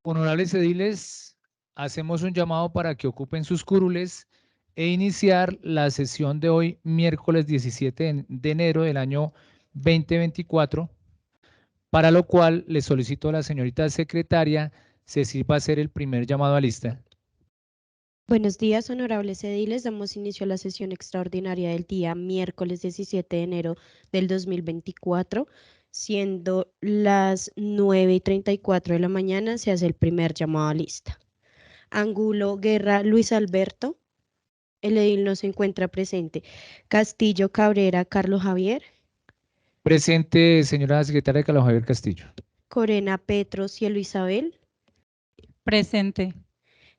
Honorables ediles, hacemos un llamado para que ocupen sus curules e iniciar la sesión de hoy, miércoles 17 de enero del año 2024, para lo cual le solicito a la señorita secretaria se sirva a hacer el primer llamado a lista. Buenos días, honorables ediles. Damos inicio a la sesión extraordinaria del día miércoles 17 de enero del 2024. Siendo las 9:34 de la mañana, se hace el primer llamado a lista. Angulo Guerra Luis Alberto. El edil no se encuentra presente. Castillo Cabrera Carlos Javier. Presente, señora secretaria Carlos Javier Castillo. Corena Petro Cielo Isabel. Presente.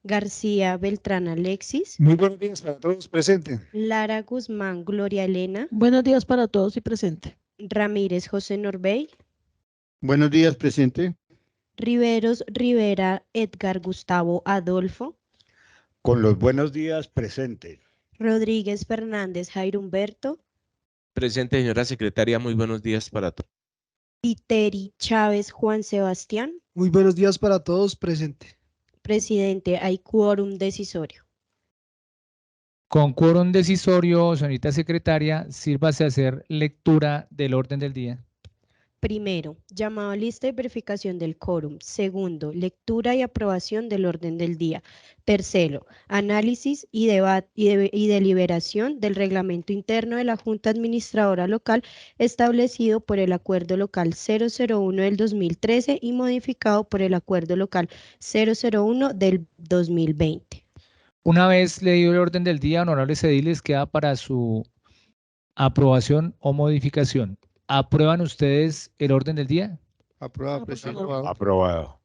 García Beltrán Alexis. Muy buenos días para todos, presente. Lara Guzmán Gloria Elena. Buenos días para todos y presente. Ramírez José Norbey. Buenos días, presente. Riveros Rivera Edgar Gustavo Adolfo. Con los buenos días, presente. Rodríguez Fernández Jairo Humberto. Presente, señora secretaria, muy buenos días para todos. Iteri Chávez Juan Sebastián. Muy buenos días para todos, presente. Presidente, hay quórum decisorio. Con quórum decisorio, señorita secretaria, sírvase a hacer lectura del orden del día. Primero, llamado a lista y verificación del quórum. Segundo, lectura y aprobación del orden del día. Tercero, análisis y debate y deliberación del reglamento interno de la Junta Administradora Local establecido por el Acuerdo Local 001 del 2013 y modificado por el Acuerdo Local 001 del 2020. Una vez leído el orden del día, honorables ediles, queda para su aprobación o modificación. ¿Aprueban ustedes el orden del día? Aprobado, presidente. Aprobado.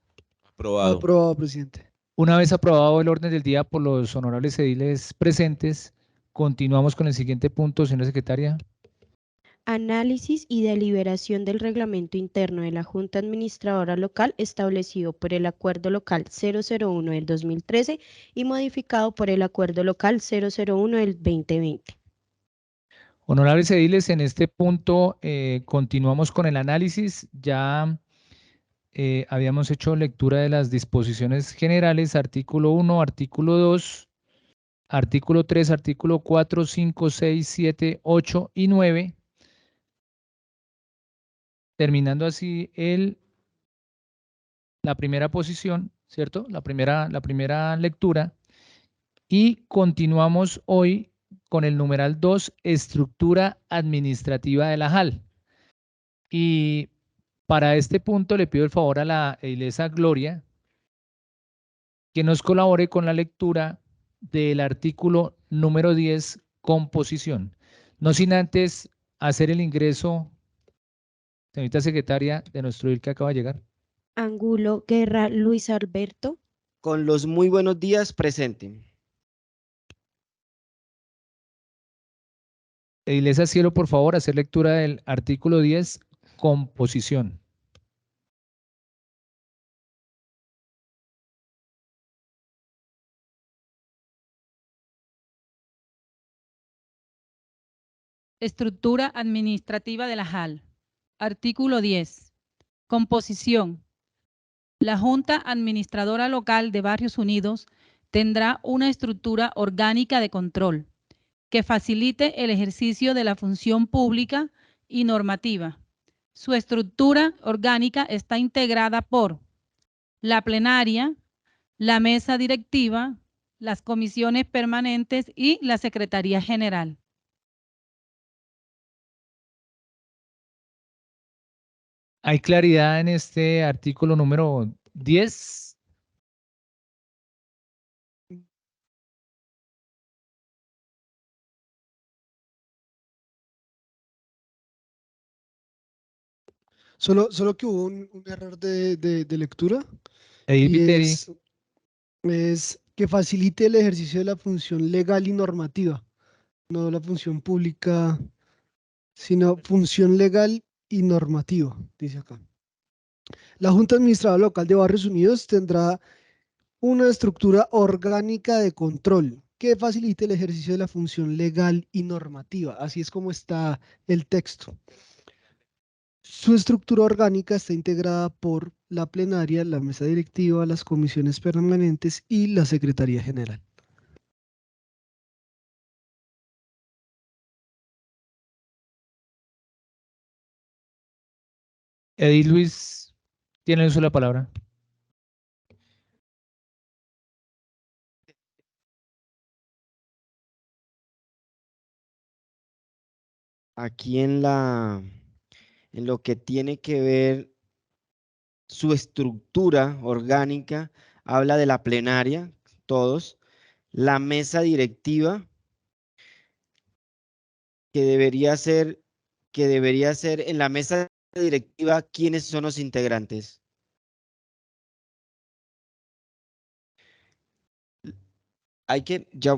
Aprobado, presidente. Una vez aprobado el orden del día por los honorables ediles presentes, continuamos con el siguiente punto, señora secretaria. Análisis y deliberación del reglamento interno de la Junta Administradora Local establecido por el Acuerdo Local 001 del 2013 y modificado por el Acuerdo Local 001 del 2020. Honorables ediles, en este punto continuamos con el análisis. Ya habíamos hecho lectura de las disposiciones generales, artículo 1, artículo 2, artículo 3, artículo 4, 5, 6, 7, 8 y 9. Terminando así la primera posición, ¿cierto? La primera lectura. Y continuamos hoy con el numeral 2, estructura administrativa de la JAL. Y para este punto le pido el favor a la edilesa Gloria que nos colabore con la lectura del artículo número 10, composición. No sin antes hacer el ingreso, señorita secretaria, de nuestro edil que acaba de llegar. Angulo Guerra Luis Alberto. Con los muy buenos días, presente. Edilesa Cielo, por favor, hacer lectura del artículo 10, composición. Estructura administrativa de la JAL. Artículo 10. Composición. La Junta Administradora Local de Barrios Unidos tendrá una estructura orgánica de control que facilite el ejercicio de la función pública y normativa. Su estructura orgánica está integrada por la plenaria, la mesa directiva, las comisiones permanentes y la Secretaría General. ¿Hay claridad en este artículo número 10? Solo que hubo un error de lectura. Edil Y Viteri. es que facilite el ejercicio de la función legal y normativa, no la función pública, sino función legal y normativa, dice acá. La Junta Administradora Local de Barrios Unidos tendrá una estructura orgánica de control que facilite el ejercicio de la función legal y normativa. Así es como está el texto. Su estructura orgánica está integrada por la plenaria, la mesa directiva, las comisiones permanentes y la Secretaría General. Edith Luis tiene el uso de la palabra. Aquí en lo que tiene que ver su estructura orgánica, habla de la plenaria, todos, la mesa directiva, que debería ser en la mesa directiva, ¿quiénes son los integrantes? Ya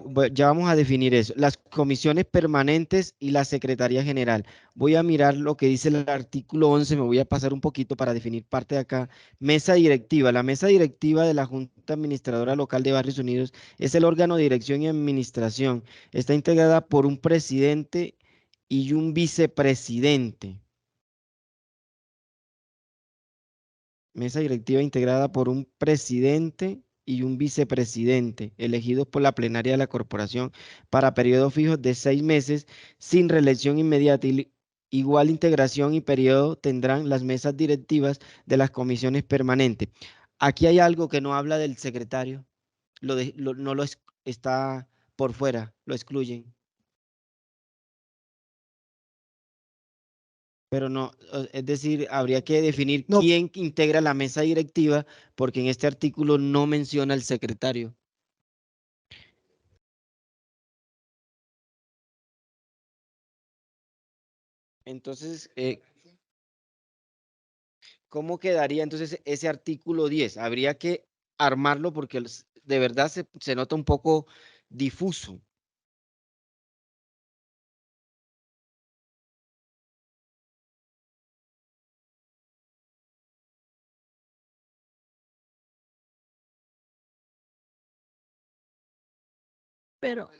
vamos a definir eso. Las comisiones permanentes y la Secretaría General. Voy a mirar lo que dice el artículo 11, me voy a pasar un poquito para definir parte de acá. Mesa directiva. La mesa directiva de la Junta Administradora Local de Barrios Unidos es el órgano de dirección y administración. Está integrada por un presidente y un vicepresidente. Mesa directiva integrada por un presidente y un vicepresidente, elegidos por la plenaria de la corporación para periodos fijos de 6 meses, sin reelección inmediata. Igual integración y periodo tendrán las mesas directivas de las comisiones permanentes. Aquí hay algo que no habla del secretario, no lo está por fuera, lo excluyen. Pero no, es decir, habría que definir No. quién integra la mesa directiva, porque en este artículo no menciona el secretario. Entonces, ¿cómo quedaría entonces ese artículo 10? Habría que armarlo porque de verdad se nota un poco difuso. Pero,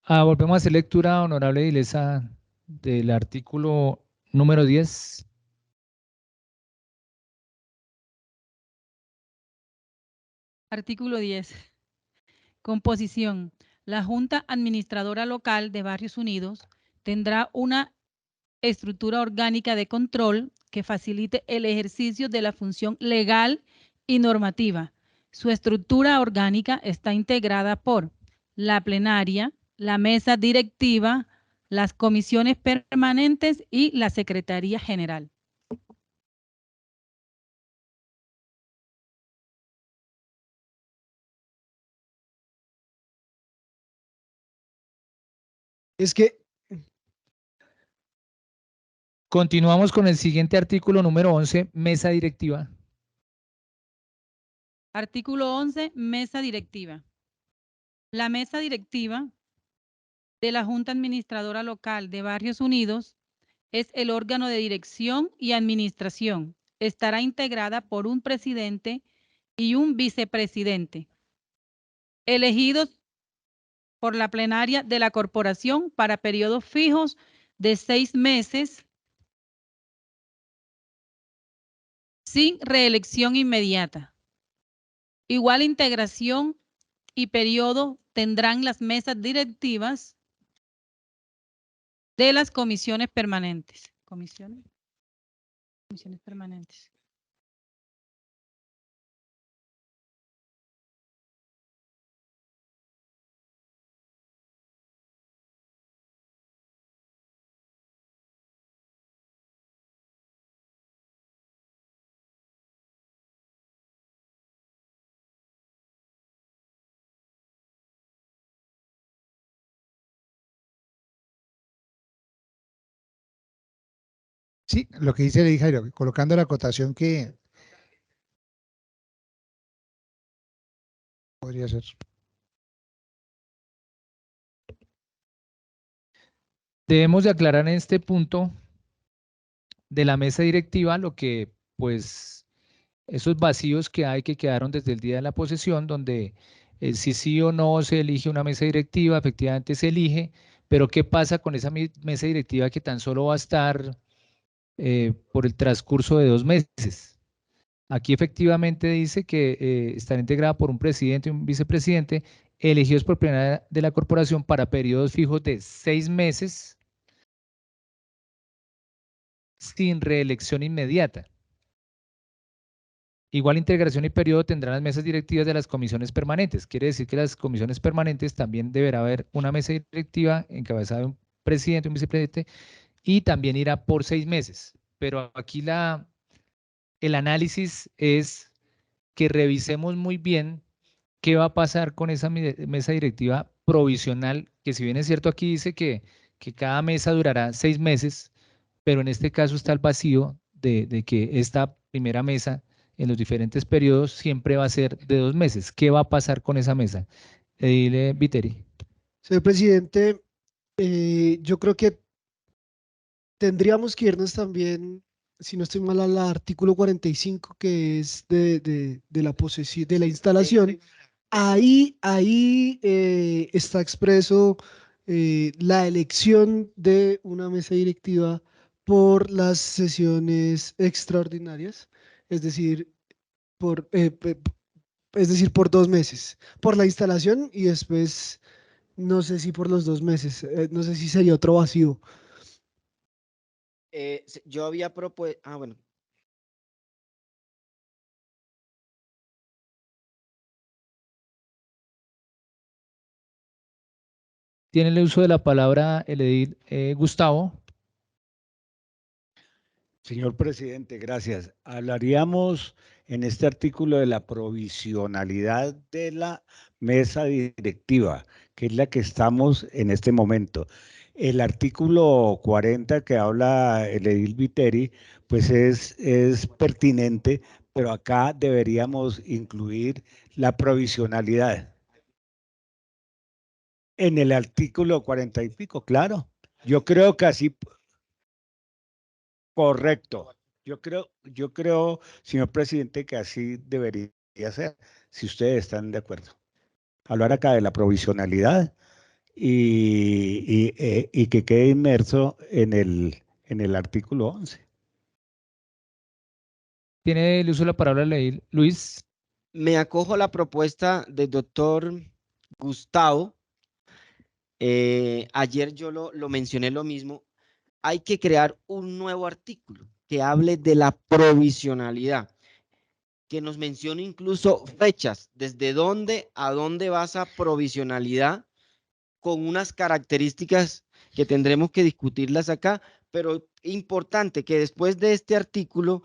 Volvemos a hacer lectura, honorable Dilesa, del artículo número 10. Artículo 10. Composición. La Junta Administradora Local de Barrios Unidos tendrá una estructura orgánica de control que facilite el ejercicio de la función legal y normativa. Su estructura orgánica está integrada por la plenaria, la mesa directiva, las comisiones permanentes y la Secretaría General. Es que Continuamos con el siguiente artículo número 11, mesa directiva. Artículo 11, mesa directiva. La mesa directiva de la Junta Administradora Local de Barrios Unidos es el órgano de dirección y administración. Estará integrada por un presidente y un vicepresidente, elegidos por la plenaria de la corporación para periodos fijos de 6 meses, sin reelección inmediata. Igual integración y periodo tendrán las mesas directivas de las comisiones permanentes. Comisiones permanentes. Sí, lo que dice Jairo, colocando la acotación que Podría ser. Debemos de aclarar en este punto de la mesa directiva lo que, pues, esos vacíos que hay que quedaron desde el día de la posesión, donde si sí o no se elige una mesa directiva, efectivamente se elige, pero ¿qué pasa con esa mesa directiva que tan solo va a estar por el transcurso de 2 meses? Aquí efectivamente dice que estará integrada por un presidente y un vicepresidente elegidos por plenaria de la corporación para periodos fijos de 6 meses sin reelección inmediata. Igual integración y periodo tendrán las mesas directivas de las comisiones permanentes. Quiere decir que las comisiones permanentes también deberá haber una mesa directiva encabezada de un presidente, un vicepresidente, y también irá por 6 meses. Pero aquí el análisis es que revisemos muy bien qué va a pasar con esa mesa directiva provisional, que si bien es cierto aquí dice que cada mesa durará 6 meses, pero en este caso está el vacío de que esta primera mesa en los diferentes periodos siempre va a ser de 2 meses. ¿Qué va a pasar con esa mesa? Edil Viteri. Señor presidente, yo creo que tendríamos que irnos también, si no estoy mal, al artículo 45, que es de la posesión, de la instalación. Ahí está expreso la elección de una mesa directiva por las sesiones extraordinarias, es decir, por 2 meses, por la instalación y después, no sé si por los 2 meses, no sé si sería otro vacío. Yo había propuesto, bueno. Tiene el uso de la palabra el edil Gustavo. Señor presidente, gracias. Hablaríamos en este artículo de la provisionalidad de la mesa directiva, que es la que estamos en este momento. El artículo 40 que habla el edil Viteri, pues es pertinente, pero acá deberíamos incluir la provisionalidad. En el artículo 40 y pico, claro. Yo creo que así, correcto. Yo creo, señor presidente, que así debería ser, si ustedes están de acuerdo. Hablar acá de la provisionalidad y que quede inmerso en el artículo 11. Tiene el uso de la palabra el edil Luis. Me acojo a la propuesta del doctor Gustavo. Ayer yo lo mencioné lo mismo. Hay que crear un nuevo artículo que hable de la provisionalidad, que nos mencione incluso fechas, desde dónde a dónde va esa provisionalidad, con unas características que tendremos que discutirlas acá, pero importante que después de este artículo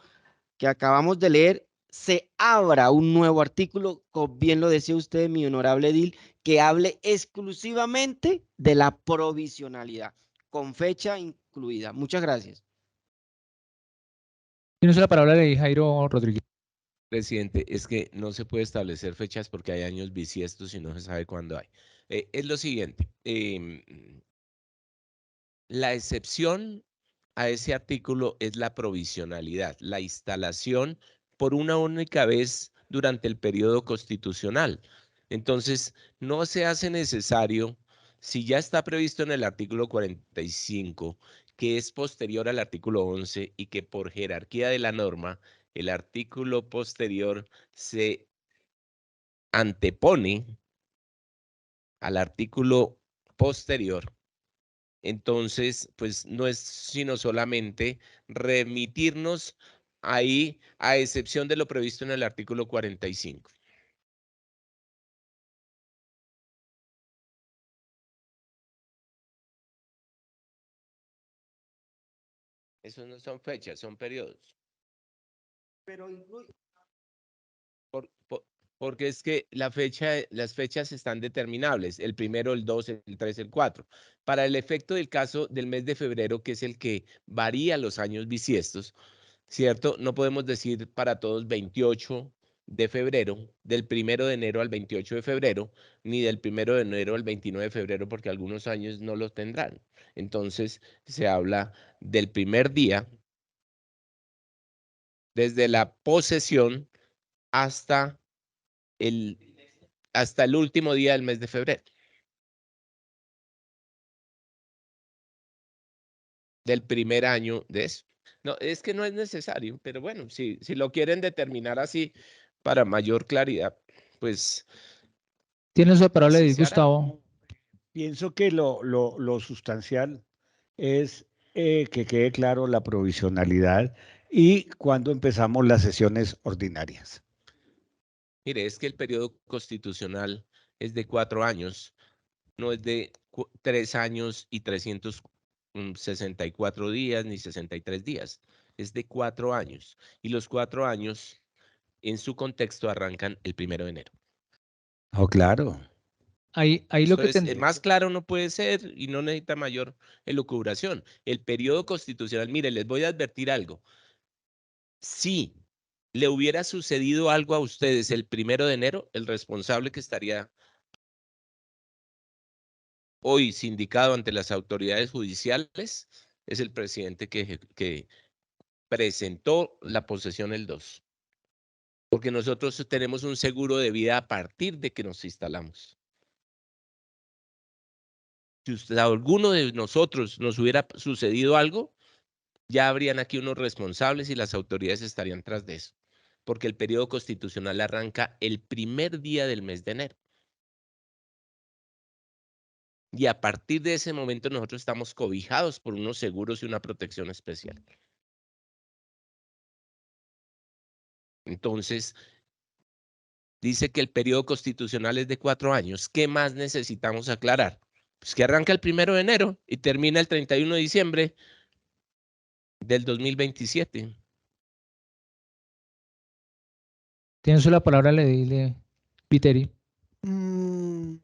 que acabamos de leer, se abra un nuevo artículo, como bien lo decía usted, mi honorable edil, que hable exclusivamente de la provisionalidad, con fecha incluida. Muchas gracias. Tiene uso de la palabra el edil Jairo Rodríguez. Presidente, es que no se puede establecer fechas porque hay años bisiestos y no se sabe cuándo hay. Es lo siguiente, la excepción a ese artículo es la provisionalidad, la instalación por una única vez durante el periodo constitucional. Entonces, no se hace necesario, si ya está previsto en el artículo 45, que es posterior al artículo 11 y que por jerarquía de la norma, el artículo posterior se antepone al artículo posterior. Entonces, pues no es sino solamente remitirnos ahí a excepción de lo previsto en el artículo 45. Esos no son fechas, son periodos. Pero porque es que las fechas están determinables, el primero, el 2, el 3, el 4. Para el efecto del caso del mes de febrero, que es el que varía los años bisiestos, ¿cierto? No podemos decir para todos 28 de febrero, del 1 de enero al 28 de febrero, ni del 1 de enero al 29 de febrero, porque algunos años no lo tendrán. Entonces, se habla del primer día, desde la posesión hasta el último día del mes de febrero. Del primer año de eso. No, es que no es necesario, pero bueno, si lo quieren determinar así para mayor claridad, pues Tiene su palabra, así se hará. Gustavo. Pienso que lo sustancial es que quede claro la provisionalidad y cuando empezamos las sesiones ordinarias. Mire, es que el periodo constitucional es de 4 años, no es de 3 años y 364 días ni 63 días. Es de 4 años. Y los 4 años, en su contexto, arrancan el 1 de enero. Oh, claro. Ahí lo que Entonces, más claro no puede ser y no necesita mayor elucubración. El periodo constitucional, mire, les voy a advertir algo. Si le hubiera sucedido algo a ustedes el 1 de enero, el responsable que estaría hoy sindicado ante las autoridades judiciales es el presidente que presentó la posesión el 2. Porque nosotros tenemos un seguro de vida a partir de que nos instalamos. Si a alguno de nosotros nos hubiera sucedido algo, ya habrían aquí unos responsables y las autoridades estarían tras de eso. Porque el periodo constitucional arranca el primer día del mes de enero. Y a partir de ese momento nosotros estamos cobijados por unos seguros y una protección especial. Entonces, dice que el periodo constitucional es de 4 años. ¿Qué más necesitamos aclarar? Pues que arranca el 1 de enero y termina el 31 de diciembre del 2027. tiene su la palabra, le dile, Viteri. En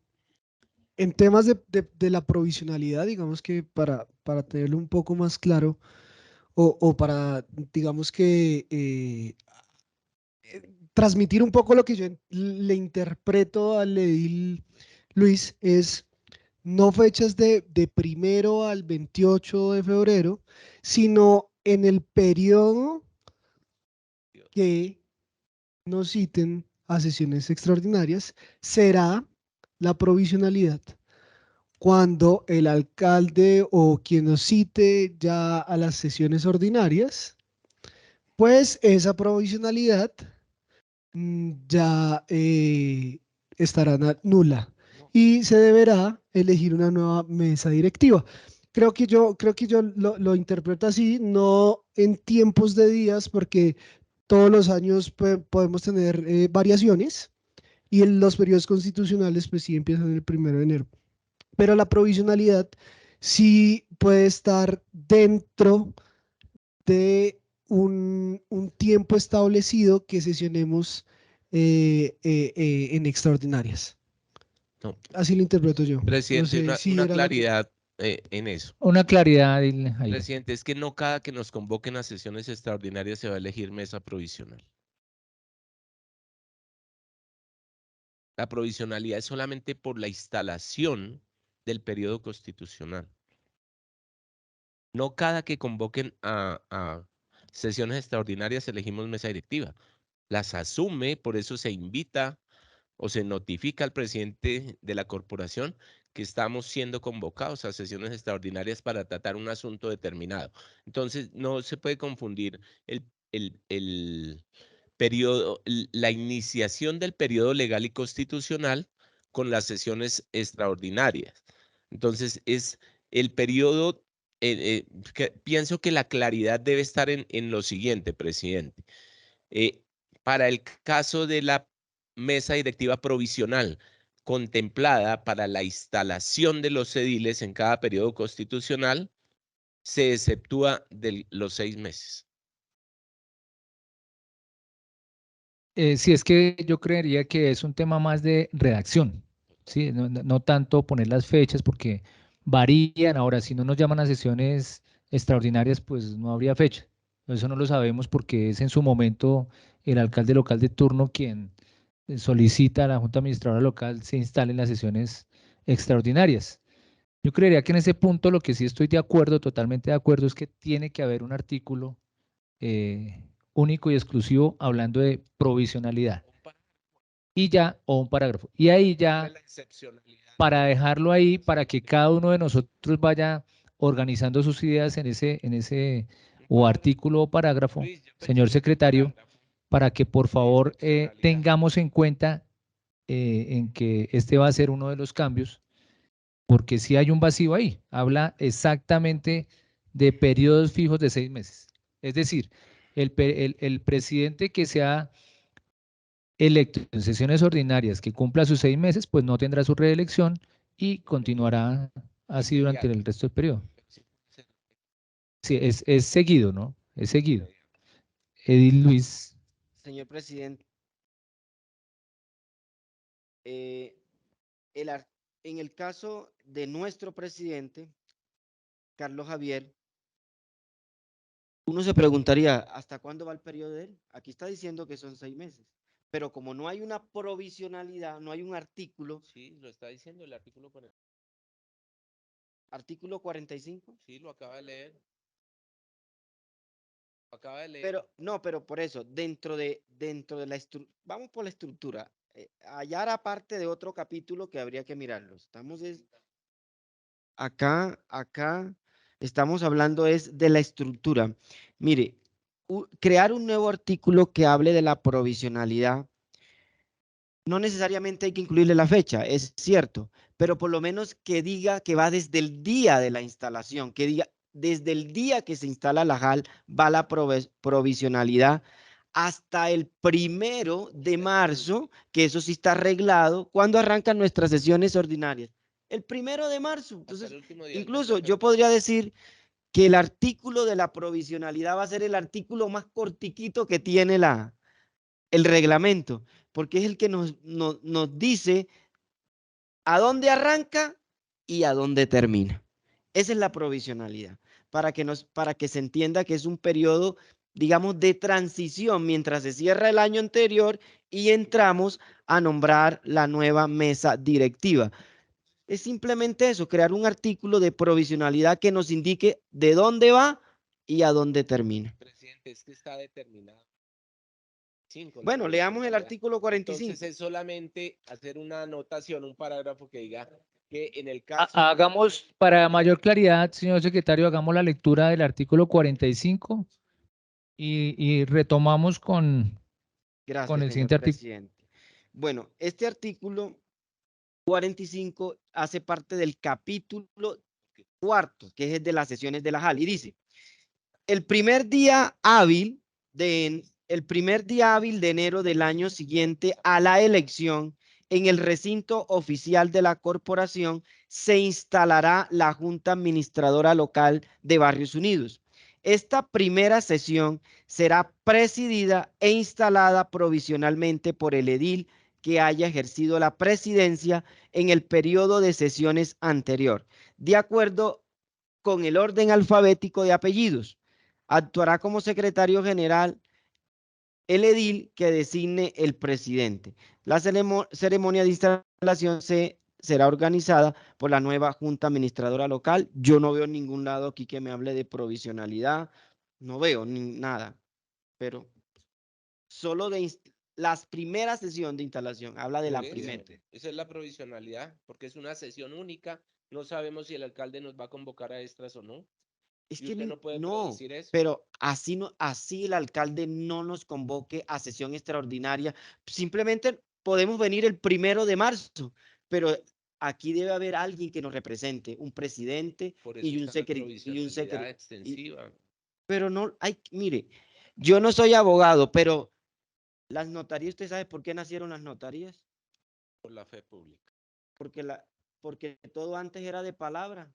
temas de la provisionalidad, digamos que para tenerlo un poco más claro, o para, digamos que, transmitir un poco lo que yo le interpreto al edil Luis, es no fechas de 1 al 28 de febrero, sino en el periodo que nos citen a sesiones extraordinarias, será la provisionalidad. Cuando el alcalde o quien nos cite ya a las sesiones ordinarias, pues esa provisionalidad ya estará nula y se deberá elegir una nueva mesa directiva. Creo que yo lo interpreto así, no en tiempos de días, porque todos los años podemos tener variaciones y los periodos constitucionales pues sí empiezan el 1 de enero. Pero la provisionalidad sí puede estar dentro de un tiempo establecido que sesionemos en extraordinarias. No. Así lo interpreto yo. Presidente, No sé si una era claridad en eso. Una claridad, dile, Jairo. Presidente, es que no cada que nos convoquen a sesiones extraordinarias se va a elegir mesa provisional. La provisionalidad es solamente por la instalación del periodo constitucional. No cada que convoquen a sesiones extraordinarias elegimos mesa directiva. Las asume, por eso se invita o se notifica al presidente de la corporación que estamos siendo convocados a sesiones extraordinarias para tratar un asunto determinado. Entonces, no se puede confundir el periodo, la iniciación del periodo legal y constitucional con las sesiones extraordinarias. Entonces, es el periodo, pienso que la claridad debe estar en lo siguiente, presidente. Para el caso de la mesa directiva provisional contemplada para la instalación de los ediles en cada periodo constitucional, se exceptúa de los 6 meses. Sí, es que yo creería que es un tema más de redacción, ¿sí? No tanto poner las fechas porque varían. Ahora, si no nos llaman a sesiones extraordinarias, pues no habría fecha. Eso no lo sabemos porque es en su momento el alcalde local de turno quien solicita a la Junta Administradora Local se instale en las sesiones extraordinarias. Yo creería que en ese punto lo que sí estoy de acuerdo, totalmente de acuerdo, es que tiene que haber un artículo único y exclusivo hablando de provisionalidad. Y ya, o un parágrafo. Y ahí ya, La excepcionalidad. para dejarlo ahí, para que cada uno de nosotros vaya organizando sus ideas en ese o artículo o parágrafo, Luis, yo pensé señor que secretario, parágrafo para que por favor excepcionalidad. tengamos en cuenta en que este va a ser uno de los cambios, porque si hay un vacío ahí, habla exactamente de periodos fijos de 6 meses. Es decir, el presidente que sea electo en sesiones ordinarias que cumpla sus 6 meses, pues no tendrá su reelección y continuará así durante el resto del periodo. Sí, es seguido, ¿no? Es seguido. Edil Luis. Señor presidente, en el caso de nuestro presidente, Carlos Javier, uno se preguntaría, ¿hasta cuándo va el periodo de él? Aquí está diciendo que son 6 meses, pero como no hay una provisionalidad, no hay un artículo. Sí, lo está diciendo el artículo 40. Artículo 45. Sí, lo acaba de leer. Lo acaba de leer. Pero, no, pero por eso, dentro de la estructura, vamos por la estructura. Allá era parte de otro capítulo que habría que mirarlo. Acá estamos hablando es de la estructura. Mire, crear un nuevo artículo que hable de la provisionalidad, no necesariamente hay que incluirle la fecha, es cierto, pero por lo menos que diga que va desde el día de la instalación, que diga desde el día que se instala la JAL va la provisionalidad hasta el 1 de marzo, que eso sí está arreglado. ¿Cuándo arrancan nuestras sesiones ordinarias? El 1 de marzo. Entonces, incluso yo podría decir que el artículo de la provisionalidad va a ser el artículo más cortiquito que tiene el reglamento, porque es el que nos dice a dónde arranca y a dónde termina. Esa es la provisionalidad, para que se entienda que es un periodo, digamos, de transición mientras se cierra el año anterior y entramos a nombrar la nueva mesa directiva. Es simplemente eso, crear un artículo de provisionalidad que nos indique de dónde va y a dónde termina. Presidente, es que está determinado. Bueno, leamos el artículo 45. Entonces es solamente hacer una anotación, un parágrafo que diga que en el caso... Hagamos, para mayor claridad, señor secretario, hagamos la lectura del artículo 45 y retomamos con Gracias, el señor siguiente artículo. presidente. Bueno, este artículo 45 hace parte del capítulo 4, que es el de las sesiones de la JAL, y dice, el primer día hábil de enero del año siguiente a la elección, en el recinto oficial de la corporación se instalará la Junta Administradora Local de Barrios Unidos. Esta primera sesión será presidida e instalada provisionalmente por el edil que haya ejercido la presidencia en el periodo de sesiones anterior, de acuerdo con el orden alfabético de apellidos. Actuará como secretario general el edil que designe el presidente. La ceremonia de instalación será organizada por la nueva Junta Administradora Local. Yo no veo en ningún lado aquí que me hable de provisionalidad. No veo nada, pero solo de las primeras sesiones de instalación. Habla de la primera. Esa es la provisionalidad, porque es una sesión única. No sabemos si el alcalde nos va a convocar a extras o no. Es ¿Y que usted no puede no, predecir eso? pero así el alcalde no nos convoque a sesión extraordinaria. Simplemente podemos venir el 1 de marzo, pero aquí debe haber alguien que nos represente, un presidente y un secretario. Extensiva. Pero no hay, mire, yo no soy abogado, pero las notarías, ¿usted sabe por qué nacieron las notarías? Por la fe pública. Porque todo antes era de palabra.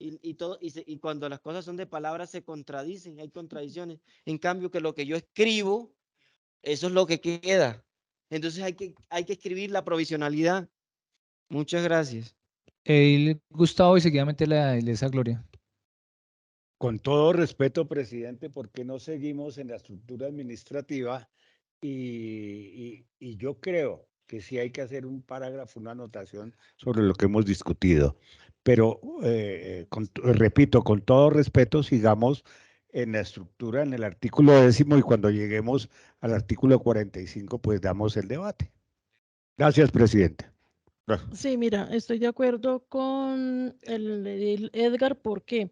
Y cuando las cosas son de palabras se contradicen, hay contradicciones. En cambio, que lo que yo escribo, eso es lo que queda. Entonces hay que escribir la provisionalidad. Muchas gracias. Gustavo y seguidamente la Ilesa Gloria. Con todo respeto, presidente, ¿por qué no seguimos en la estructura administrativa? Y yo creo que sí hay que hacer un parágrafo, una anotación sobre lo que hemos discutido. Pero, repito, con todo respeto, sigamos en la estructura, en el artículo 10, y cuando lleguemos al artículo 45, pues damos el debate. Gracias, presidente. Sí, mira, estoy de acuerdo con el edil Edgar. ¿Por qué?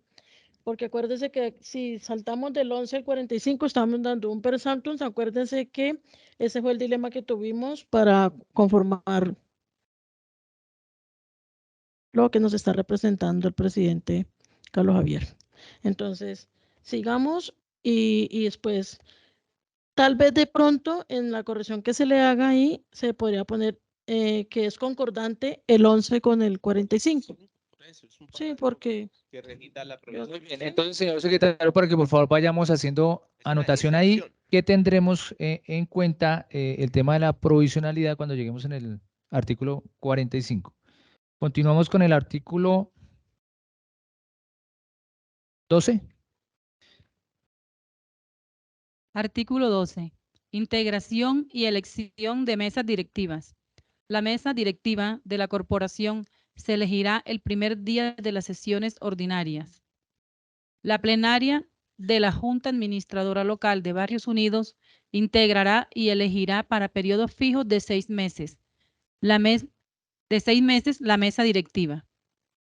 Porque acuérdense que si saltamos del 11 al 45, estamos dando un per santum. Acuérdense que ese fue el dilema que tuvimos para conformar lo que nos está representando el presidente Carlos Javier. Entonces, sigamos y después, tal vez de pronto en la corrección que se le haga ahí, se podría poner que es concordante el 11 con el 45. Sí, porque... Que remita la Muy bien, provisión. entonces, señor secretario, para que por favor vayamos haciendo Es una anotación ahí, excepción. que tendremos en cuenta el tema de la provisionalidad cuando lleguemos en el artículo 45. Continuamos con el artículo 12. Artículo 12. Integración y elección de mesas directivas. La mesa directiva de la corporación se elegirá el primer día de las sesiones ordinarias. La plenaria de la Junta Administradora Local de Barrios Unidos integrará y elegirá para periodos fijos de 6 meses. La mesa directiva.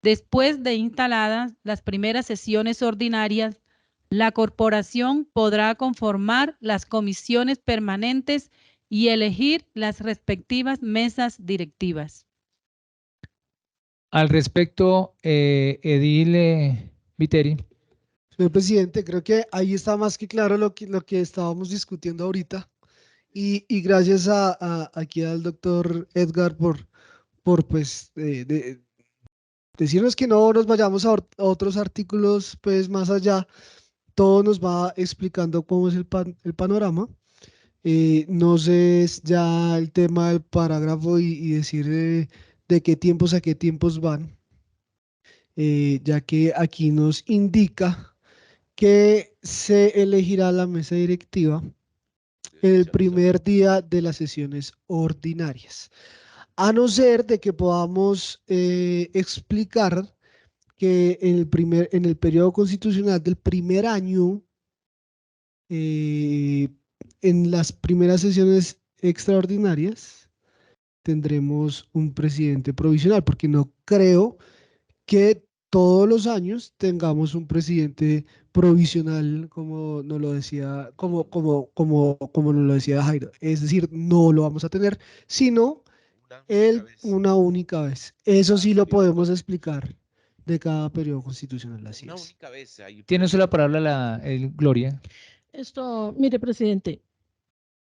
Después de instaladas las primeras sesiones ordinarias, la corporación podrá conformar las comisiones permanentes y elegir las respectivas mesas directivas. Al respecto, edil Viteri. Señor presidente, creo que ahí está más que claro lo que estábamos discutiendo ahorita. Y gracias aquí al doctor Edgar por pues, decirnos que no nos vayamos a otros artículos pues más allá. Todo nos va explicando cómo es el panorama. No sé, es ya el tema del parágrafo y decir de qué tiempos a qué tiempos van, ya que aquí nos indica que se elegirá la mesa directiva el primer día de las sesiones ordinarias, a no ser de que podamos explicar que en el periodo constitucional del primer año, en las primeras sesiones extraordinarias, tendremos un presidente provisional, porque no creo que todos los años tengamos un presidente provisional, como nos lo decía, como nos lo decía Jairo. Es decir, no lo vamos a tener, sino una única vez. Eso sí lo podemos explicar de cada periodo constitucional. Así Una es. única vez. Tiene usted la palabra, Gloria. Esto, mire, presidente,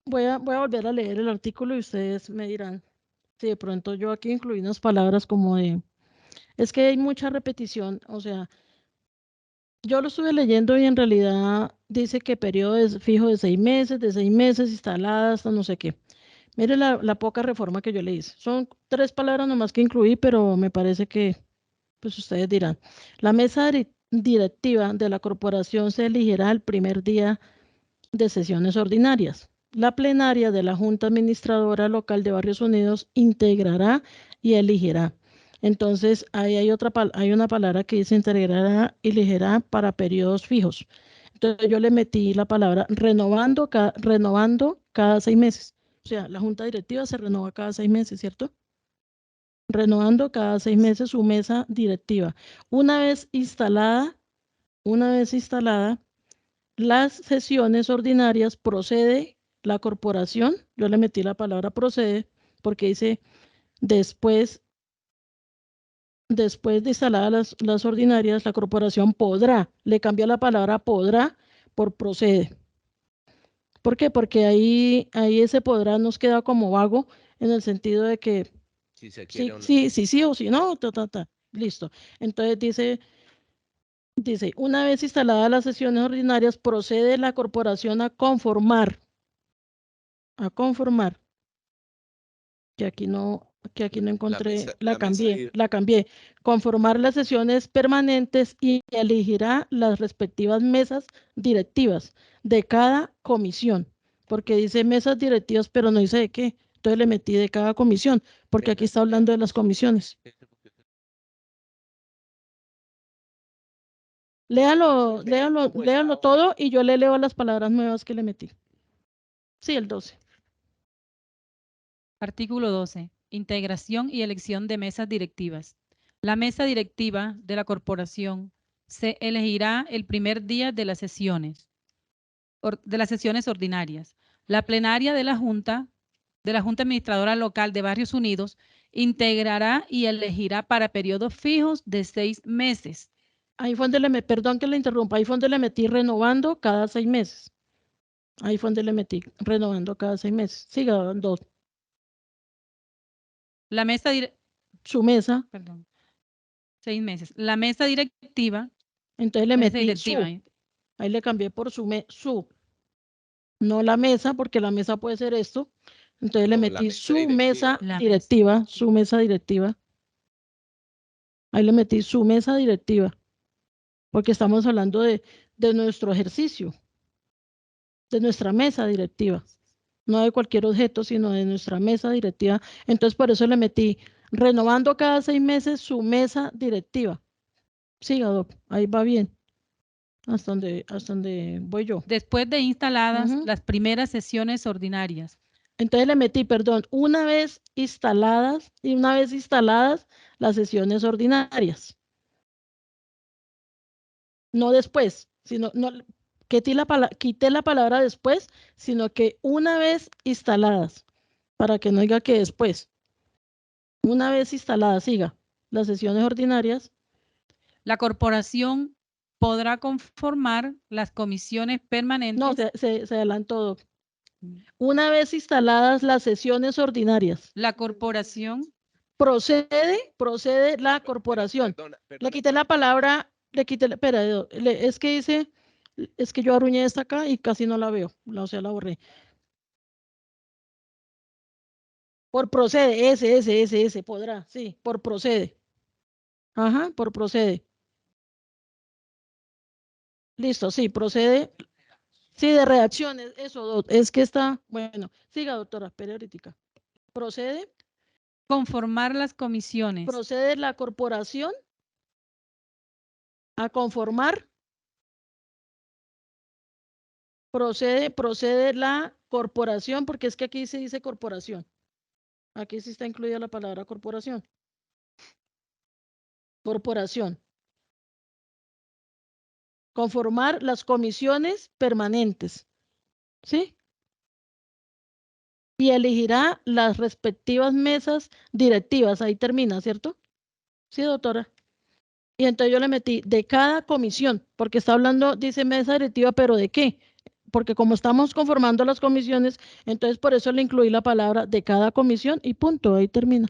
voy a volver a leer el artículo y ustedes me dirán si de pronto yo aquí incluí unas palabras como de... Es que hay mucha repetición, o sea, yo lo estuve leyendo y en realidad dice que periodo fijo de 6 meses, instalada hasta no sé qué. Mire la poca reforma que yo le hice. Son 3 palabras nomás que incluí, pero me parece que, pues ustedes dirán. La mesa directiva de la corporación se elegirá el primer día de sesiones ordinarias. La plenaria de la Junta Administradora Local de Barrios Unidos integrará y elegirá. Entonces, ahí hay una palabra que dice integrará y elegirá para periodos fijos. Entonces, yo le metí la palabra renovando cada 6 meses. O sea, la Junta Directiva se renova cada 6 meses, ¿cierto? Renovando cada 6 meses su mesa directiva. Una vez instalada las sesiones ordinarias, procede la corporación. Yo le metí la palabra procede porque dice después de instaladas las ordinarias, la corporación podrá. Le cambió la palabra podrá por procede. ¿Por qué? Porque ahí ese podrá nos queda como vago en el sentido de que si se quiere o no. sí o si no, listo. Entonces dice, una vez instaladas las sesiones ordinarias, procede la corporación a conformar, que aquí no que aquí no encontré, la mesa cambié. Conformar las sesiones permanentes y elegirá las respectivas mesas directivas de cada comisión, porque dice mesas directivas, pero no dice de qué. Entonces le metí de cada comisión, porque aquí está hablando de las comisiones. Léalo todo y yo le leo las palabras nuevas que le metí. Sí, el 12. Artículo 12. Integración y elección de mesas directivas. La mesa directiva de la corporación se elegirá el primer día de las sesiones ordinarias. La plenaria de la Junta Administradora Local de Barrios Unidos integrará y elegirá para periodos fijos de 6 meses. Ahí fue donde perdón que le interrumpa, ahí fue donde le metí renovando cada 6 meses. Ahí fue donde le metí renovando cada 6 meses. Siga, 2. La mesa su mesa. Perdón. 6 meses. La mesa directiva. Entonces le metí su. Ahí le cambié por su. No la mesa, porque la mesa puede ser esto. Entonces le metí su mesa directiva. Su mesa directiva. Ahí le metí su mesa directiva. Porque estamos hablando de nuestro ejercicio. De nuestra mesa directiva. No de cualquier objeto, sino de nuestra mesa directiva. Entonces por eso le metí renovando cada 6 meses su mesa directiva. Siga, Doc, ahí va bien. Hasta donde voy yo. Después de instaladas las primeras sesiones ordinarias. Entonces le metí, perdón, una vez instaladas las sesiones ordinarias. No después, sino, no, quité la palabra después, sino que una vez instaladas, para que no diga que después. Una vez instaladas, siga, las sesiones ordinarias. La corporación podrá conformar las comisiones permanentes. No, se adelantó. Una vez instaladas las sesiones ordinarias. La corporación. Procede la corporación. Perdona. Le quité la palabra, espera, es que dice, es que yo arruñé esta acá y casi no la veo, o sea, la borré. Por procede, ese, podrá, sí, por procede. Ajá, por procede. Listo, sí, procede. Sí, de reacciones, eso, es que está, bueno, siga, doctora, espere ahorita. Procede. Conformar las comisiones. Procede la corporación a conformar. Procede la corporación, porque es que aquí se dice corporación. Aquí sí está incluida la palabra corporación. Corporación. Conformar las comisiones permanentes. ¿Sí? Y elegirá las respectivas mesas directivas. Ahí termina, ¿cierto? Sí, doctora. Y entonces yo le metí de cada comisión, porque está hablando, dice mesa directiva, pero ¿de qué? Porque como estamos conformando las comisiones, entonces por eso le incluí la palabra de cada comisión y punto, ahí termina.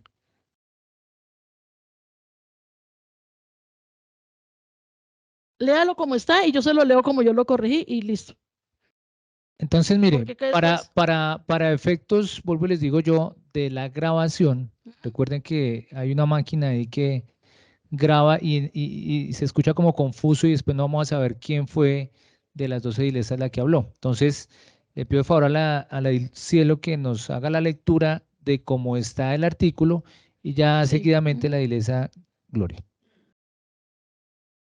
Léalo como está y yo se lo leo como yo lo corregí y listo. Entonces, mire, para efectos, vuelvo y les digo yo, de la grabación, recuerden que hay una máquina ahí que graba y se escucha como confuso y después no vamos a saber quién fue de las 12 edilesas la que habló. Entonces, le pido de favor a la del cielo que nos haga la lectura de cómo está el artículo y ya seguidamente la edilesa Gloria.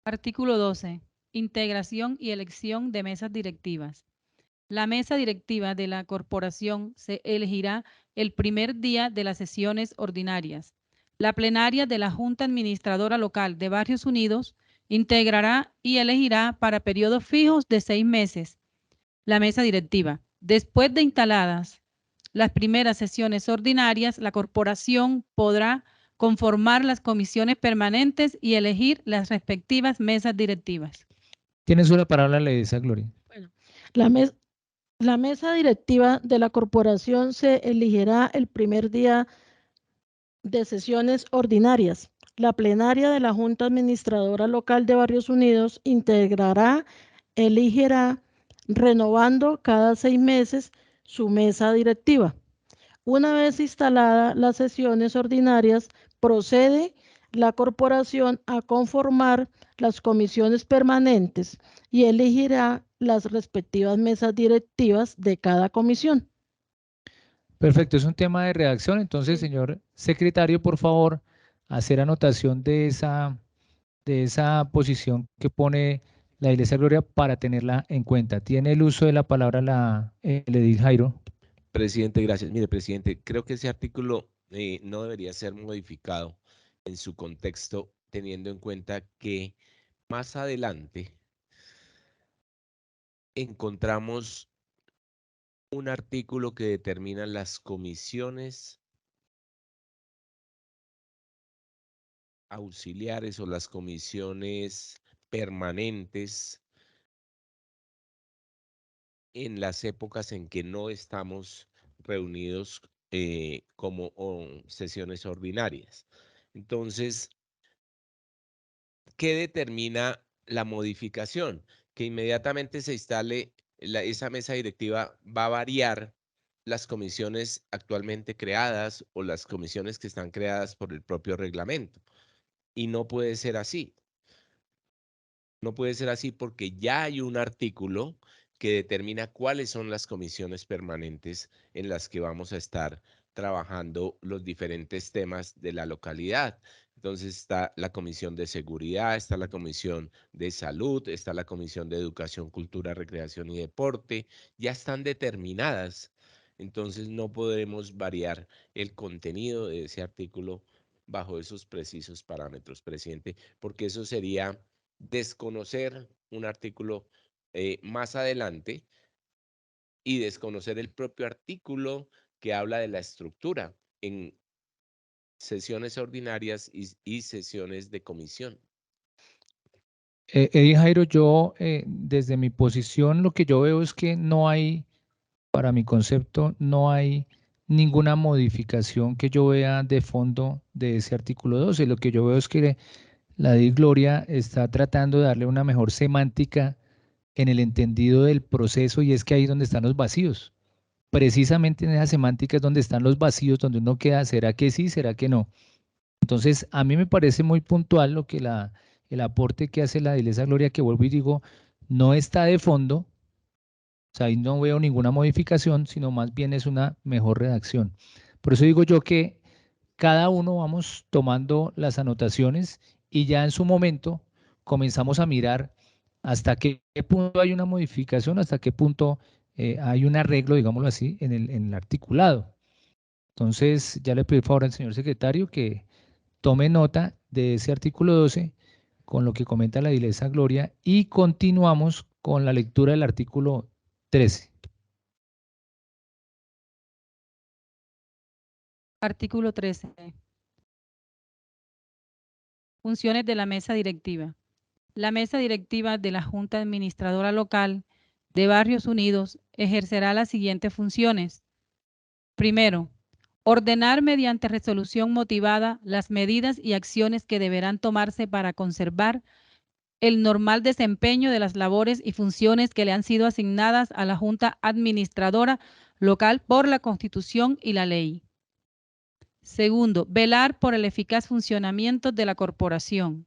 Artículo 12. Integración y elección de mesas directivas. La mesa directiva de la corporación se elegirá el primer día de las sesiones ordinarias. La plenaria de la Junta Administradora Local de Barrios Unidos integrará y elegirá para periodos fijos de 6 meses la mesa directiva. Después de instaladas las primeras sesiones ordinarias, la corporación podrá conformar las comisiones permanentes y elegir las respectivas mesas directivas. Tiene la palabra la edilesa Gloria. Bueno, la mesa directiva de la corporación se elegirá el primer día de sesiones ordinarias. La plenaria de la Junta Administradora Local de Barrios Unidos integrará, elegirá, renovando cada 6 meses su mesa directiva. Una vez instaladas las sesiones ordinarias, procede la corporación a conformar las comisiones permanentes y elegirá las respectivas mesas directivas de cada comisión. Perfecto, es un tema de redacción. Entonces, Sí. señor secretario, por favor, hacer anotación de esa posición que pone la Iglesia Gloria para tenerla en cuenta. Tiene el uso de la palabra el edil Jairo. Presidente, gracias. Mire, presidente, creo que ese artículo no debería ser modificado en su contexto, teniendo en cuenta que más adelante encontramos un artículo que determina las comisiones auxiliares o las comisiones permanentes en las épocas en que no estamos reunidos como sesiones ordinarias. Entonces, ¿qué determina la modificación? Que inmediatamente se instale esa mesa directiva va a variar las comisiones actualmente creadas o las comisiones que están creadas por el propio reglamento. Y no puede ser así. No puede ser así porque ya hay un artículo que determina cuáles son las comisiones permanentes en las que vamos a estar trabajando los diferentes temas de la localidad. Entonces está la Comisión de Seguridad, está la Comisión de Salud, está la Comisión de Educación, Cultura, Recreación y Deporte. Ya están determinadas. Entonces no podremos variar el contenido de ese artículo bajo esos precisos parámetros, presidente, porque eso sería desconocer un artículo más adelante y desconocer el propio artículo que habla de la estructura en sesiones ordinarias y sesiones de comisión. Edil Jairo, yo desde mi posición lo que yo veo es que no hay, para mi concepto, no hay ninguna modificación que yo vea de fondo de ese artículo 12. Lo que yo veo es que la edil Gloria está tratando de darle una mejor semántica en el entendido del proceso y es que ahí es donde están los vacíos. Precisamente en esa semántica es donde están los vacíos, donde uno queda, ¿será que sí, será que no? Entonces, a mí me parece muy puntual lo que el aporte que hace la Iglesia Gloria, que vuelvo y digo, no está de fondo, o sea, ahí no veo ninguna modificación, sino más bien es una mejor redacción. Por eso digo yo que cada uno vamos tomando las anotaciones y ya en su momento comenzamos a mirar hasta qué punto hay una modificación, hasta qué punto hay un arreglo, digámoslo así, en el articulado. Entonces, ya le pido por favor al señor secretario que tome nota de ese artículo 12 con lo que comenta la Iglesia Gloria y continuamos con la lectura del artículo 13. Artículo 13. Funciones de la mesa directiva. La mesa directiva de la Junta Administradora Local de Barrios Unidos ejercerá las siguientes funciones. Primero, ordenar mediante resolución motivada las medidas y acciones que deberán tomarse para conservar el normal desempeño de las labores y funciones que le han sido asignadas a la Junta Administradora Local por la Constitución y la ley. Segundo, velar por el eficaz funcionamiento de la corporación.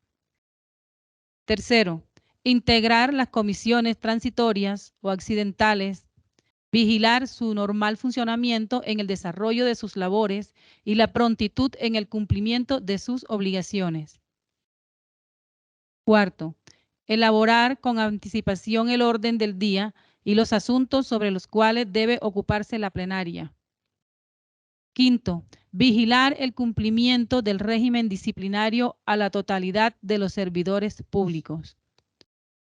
Tercero, integrar las comisiones transitorias o accidentales, vigilar su normal funcionamiento en el desarrollo de sus labores y la prontitud en el cumplimiento de sus obligaciones. Cuarto, elaborar con anticipación el orden del día y los asuntos sobre los cuales debe ocuparse la plenaria. Quinto, vigilar el cumplimiento del régimen disciplinario a la totalidad de los servidores públicos.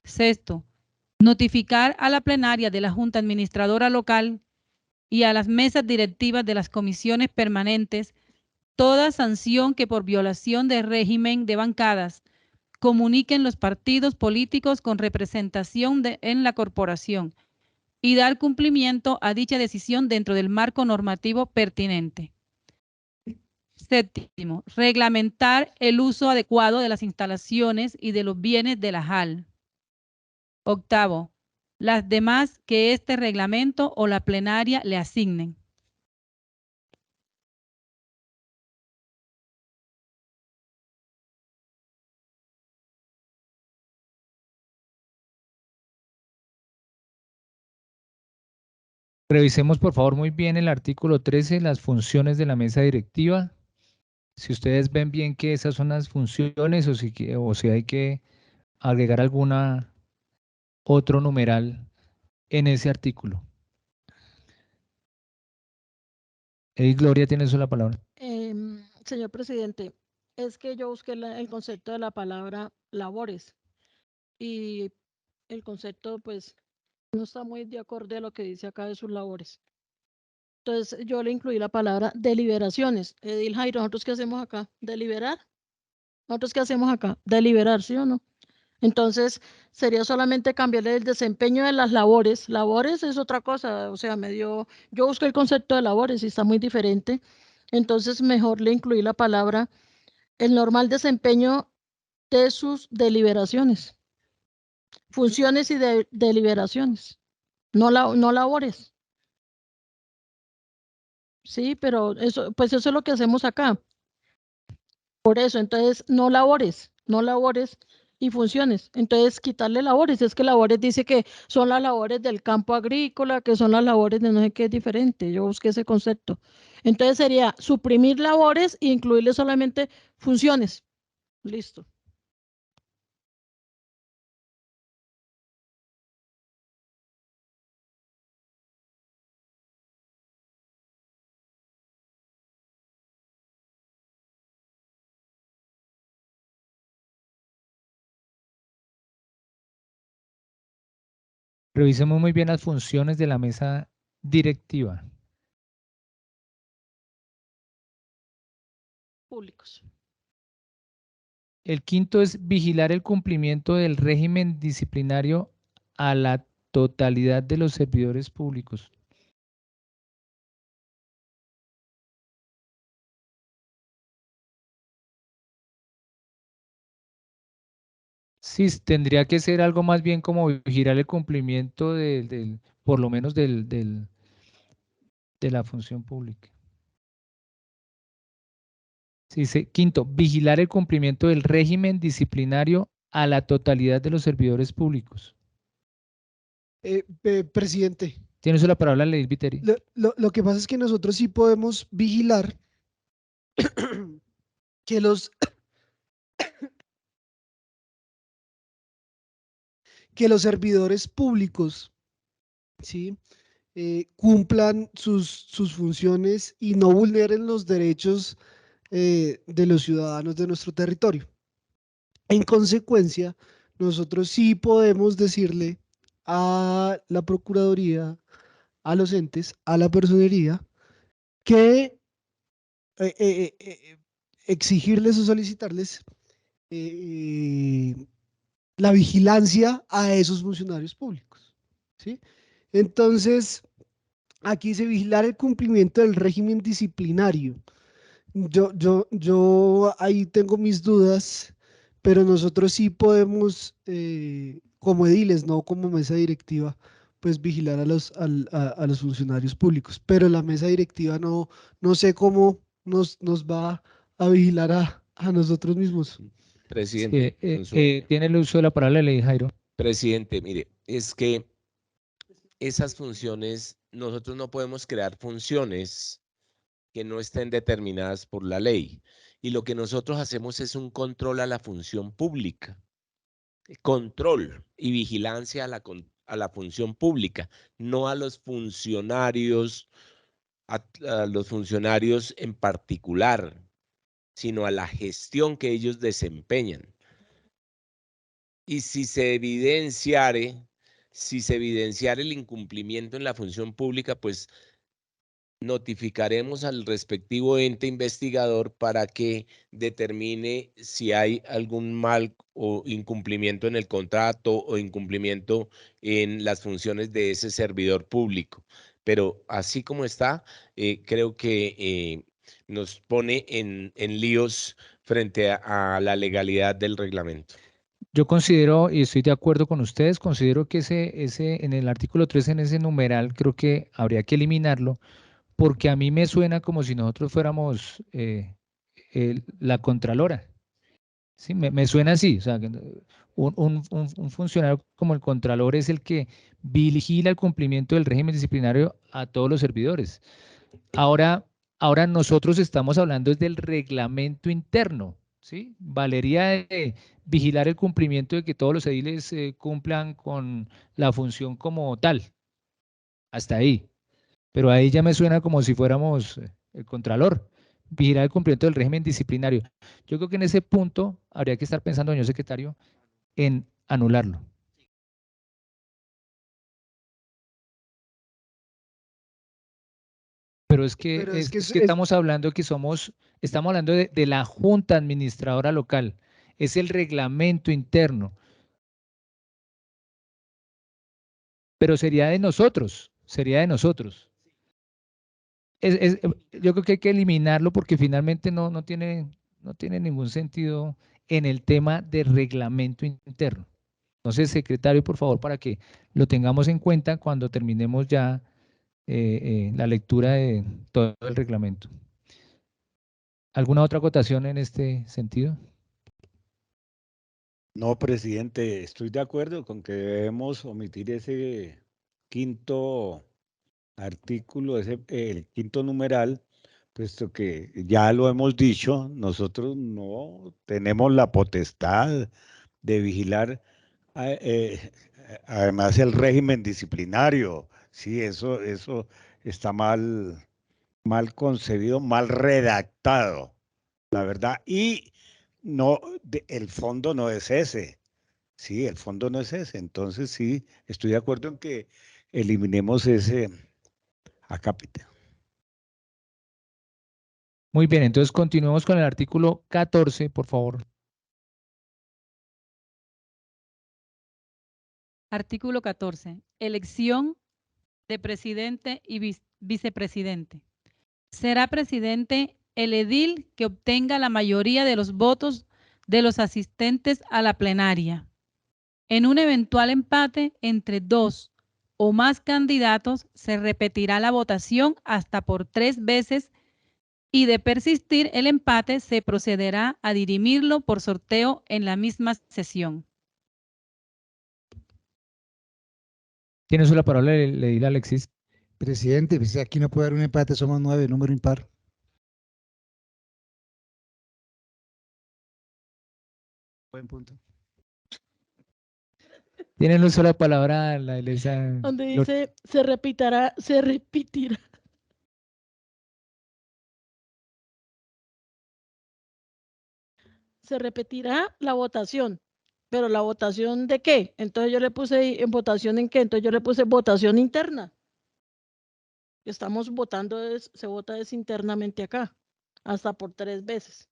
Sexto, notificar a la plenaria de la Junta Administradora Local y a las mesas directivas de las comisiones permanentes toda sanción que por violación del régimen de bancadas comuniquen los partidos políticos con representación en la corporación y dar cumplimiento a dicha decisión dentro del marco normativo pertinente. Séptimo, reglamentar el uso adecuado de las instalaciones y de los bienes de la JAL. Octavo, las demás que este reglamento o la plenaria le asignen. Revisemos por favor muy bien el artículo 13, las funciones de la mesa directiva. Si ustedes ven bien que esas son las funciones o si hay que agregar alguna otro numeral en ese artículo. Gloria, tienes la palabra. Señor presidente, es que yo busqué el concepto de la palabra labores y el concepto pues no está muy de acuerdo a lo que dice acá de sus labores. Entonces yo le incluí la palabra deliberaciones. Edil Jairo, ¿nosotros qué hacemos acá? ¿Deliberar? ¿Nosotros qué hacemos acá? ¿Deliberar, sí o no? Entonces sería solamente cambiarle el desempeño de las labores. Labores es otra cosa, o sea, yo busqué el concepto de labores y está muy diferente. Entonces mejor le incluí la palabra el normal desempeño de sus deliberaciones, funciones y deliberaciones, no labores. Sí, pero eso, pues eso es lo que hacemos acá. Por eso, entonces, no labores y funciones. Entonces, quitarle labores. Es que labores dice que son las labores del campo agrícola, que son las labores de no sé qué es diferente. Yo busqué ese concepto. Entonces, sería suprimir labores e incluirle solamente funciones. Listo. Revisemos muy bien las funciones de la mesa directiva. Públicos. El quinto es vigilar el cumplimiento del régimen disciplinario a la totalidad de los servidores públicos. Sí, tendría que ser algo más bien como vigilar el cumplimiento por lo menos de la función pública. Sí, quinto, vigilar el cumplimiento del régimen disciplinario a la totalidad de los servidores públicos. Presidente, Tienes la palabra, Leis Viteri. lo que pasa es que nosotros sí podemos vigilar que los servidores públicos, ¿sí? Cumplan sus funciones y no vulneren los derechos de los ciudadanos de nuestro territorio. En consecuencia, nosotros sí podemos decirle a la Procuraduría, a los entes, a la personería, que exigirles o solicitarles la vigilancia a esos funcionarios públicos, ¿sí? Entonces, aquí dice vigilar el cumplimiento del régimen disciplinario. Yo ahí tengo mis dudas, pero nosotros sí podemos, como ediles, no como mesa directiva, pues vigilar a los funcionarios públicos. Pero la mesa directiva no sé cómo nos va a vigilar a nosotros mismos. Presidente, tiene el uso de la palabra, Leis Jairo. Presidente, mire, es que esas funciones, nosotros no podemos crear funciones que no estén determinadas por la ley. Y lo que nosotros hacemos es un control a la función pública. Control y vigilancia a la función pública, no a los funcionarios, a los funcionarios en particular, sino a la gestión que ellos desempeñan. Y si se evidenciara el incumplimiento en la función pública, pues notificaremos al respectivo ente investigador para que determine si hay algún mal o incumplimiento en el contrato o incumplimiento en las funciones de ese servidor público. Pero así como está, creo que nos pone en líos frente a la legalidad del reglamento. Yo considero, y estoy de acuerdo con ustedes, considero que en el artículo 3, en ese numeral, creo que habría que eliminarlo, porque a mí me suena como si nosotros fuéramos la Contralora. Sí, me suena así, o sea, que un funcionario como el Contralor es el que vigila el cumplimiento del régimen disciplinario a todos los servidores. Ahora nosotros estamos hablando del reglamento interno, ¿sí? Valería de vigilar el cumplimiento de que todos los ediles cumplan con la función como tal, hasta ahí. Pero ahí ya me suena como si fuéramos el Contralor, vigilar el cumplimiento del régimen disciplinario. Yo creo que en ese punto habría que estar pensando, señor secretario, en anularlo. Pero es que, estamos hablando que estamos hablando de la Junta Administradora Local, es el reglamento interno, pero sería de nosotros, yo creo que hay que eliminarlo porque finalmente no tiene ningún sentido en el tema de reglamento interno. Entonces, secretario, por favor, para que lo tengamos en cuenta cuando terminemos ya la lectura de todo el reglamento. ¿Alguna otra acotación en este sentido? No, presidente, estoy de acuerdo con que debemos omitir ese quinto artículo, el quinto numeral, puesto que ya lo hemos dicho, nosotros no tenemos la potestad de vigilar además el régimen disciplinario. Sí, eso está mal concebido, mal redactado, la verdad. Y no, el fondo no es ese. Sí, el fondo no es ese. Entonces, sí, estoy de acuerdo en que eliminemos ese acápite. Muy bien, entonces continuemos con el artículo 14, por favor. Artículo 14. Elección de presidente y vicepresidente. Será presidente el edil que obtenga la mayoría de los votos de los asistentes a la plenaria. En un eventual empate entre dos o más candidatos, se repetirá la votación hasta por 3 veces y de persistir el empate, se procederá a dirimirlo por sorteo en la misma sesión. Tiene usted la palabra, le di a Alexis. Presidente, pues aquí no puede haber un empate, somos 9, número impar. Buen punto. Tiene usted la palabra, la Elisa. Donde dice, se repetirá. Se repetirá la votación. ¿Pero la votación de qué? Entonces yo le puse, ¿en votación en qué? Entonces yo le puse votación interna. Estamos votando, se vota internamente acá, hasta por 3 veces.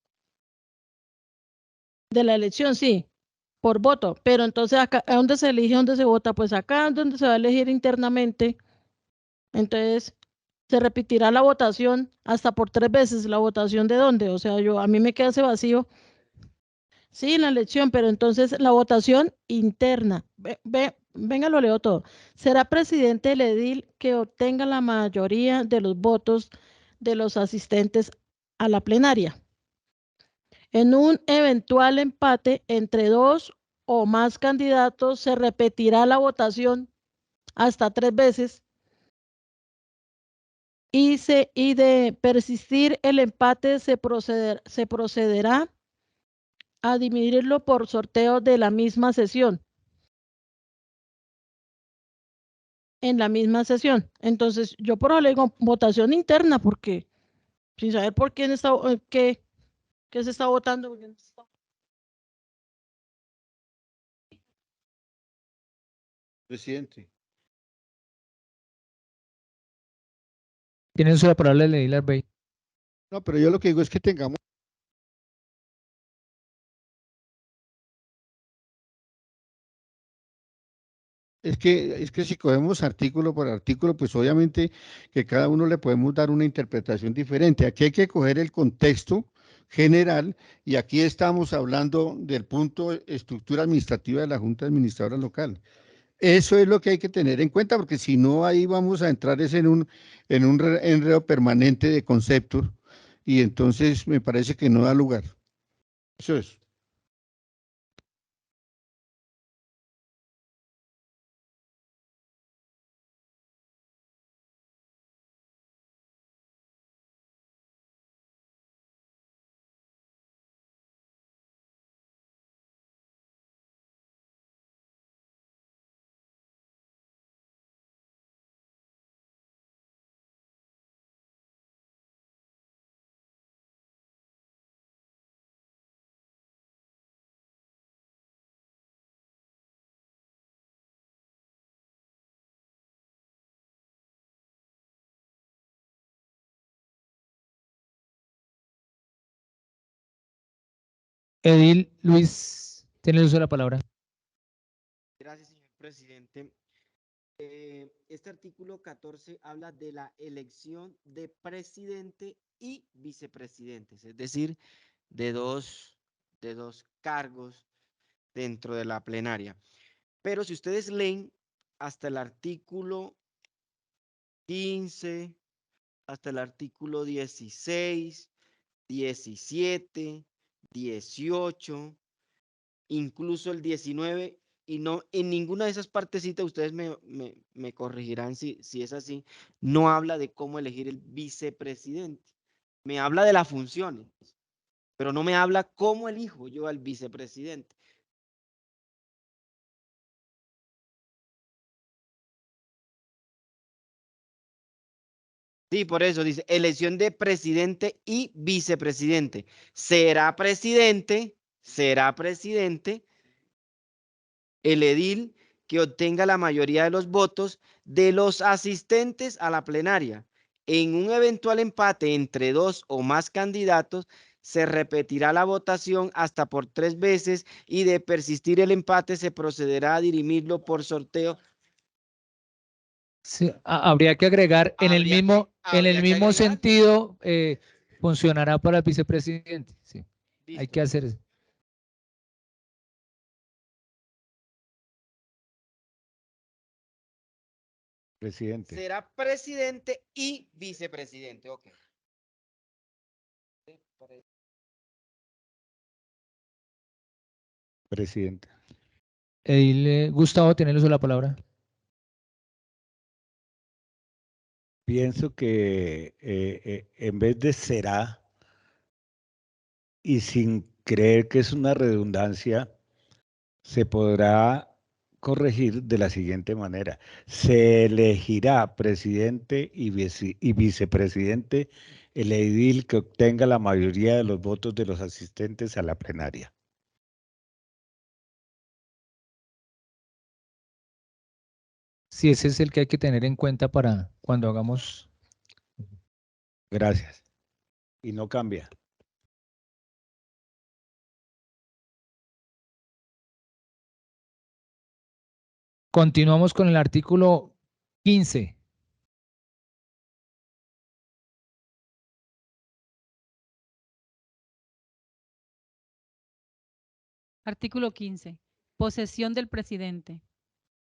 De la elección, sí, por voto. Pero entonces acá, ¿a dónde se elige, dónde se vota? Pues acá es donde se va a elegir internamente. Entonces, se repetirá la votación hasta por 3 veces. ¿La votación de dónde? O sea, a mí me queda ese vacío. Sí, la elección, pero entonces la votación interna. Venga, lo leo todo. Será presidente el edil que obtenga la mayoría de los votos de los asistentes a la plenaria. En un eventual empate entre 2 o más candidatos, se repetirá la votación hasta 3 veces. Y de persistir el empate, se procederá a dividirlo por sorteo de la misma sesión. En la misma sesión. Entonces, yo por ahora le digo votación interna, porque sin saber por quién está, qué se está votando. Presidente. Tiene usted la palabra, le di la Bey. No, pero yo lo que digo es que tengamos. Es que si cogemos artículo por artículo, pues obviamente que cada uno le podemos dar una interpretación diferente. Aquí hay que coger el contexto general y aquí estamos hablando del punto estructura administrativa de la Junta Administradora Local. Eso es lo que hay que tener en cuenta, porque si no, ahí vamos a entrar en un enredo permanente de conceptos y entonces me parece que no da lugar. Eso es. Edil Luis, tiene el uso de la palabra. Gracias, señor presidente. Este artículo 14 habla de la elección de presidente y vicepresidentes, es decir, de dos cargos dentro de la plenaria. Pero si ustedes leen hasta el artículo 15, hasta el artículo 16, 17, 18, incluso el 19, y no en ninguna de esas partecitas, ustedes me corregirán si es así, no habla de cómo elegir el vicepresidente. Me habla de las funciones, pero no me habla cómo elijo yo al vicepresidente. Sí, por eso dice elección de presidente y vicepresidente. Será presidente el edil que obtenga la mayoría de los votos de los asistentes a la plenaria. En un eventual empate entre dos o más candidatos, se repetirá la votación hasta por 3 veces y de persistir el empate se procederá a dirimirlo por sorteo. Sí, habría que agregar en el mismo agregar. sentido, funcionará para el vicepresidente. Sí, hay Listo. que hacer eso. Presidente. Será presidente y vicepresidente. Ok. Presidente. Edil Gustavo, tiene el uso de la palabra. Pienso que en vez de será, y sin creer que es una redundancia, se podrá corregir de la siguiente manera. Se elegirá presidente y vicepresidente el edil que obtenga la mayoría de los votos de los asistentes a la plenaria. Sí, ese es el que hay que tener en cuenta para cuando hagamos. Gracias. Y no cambia. Continuamos con el artículo 15. Artículo 15. Posesión del presidente.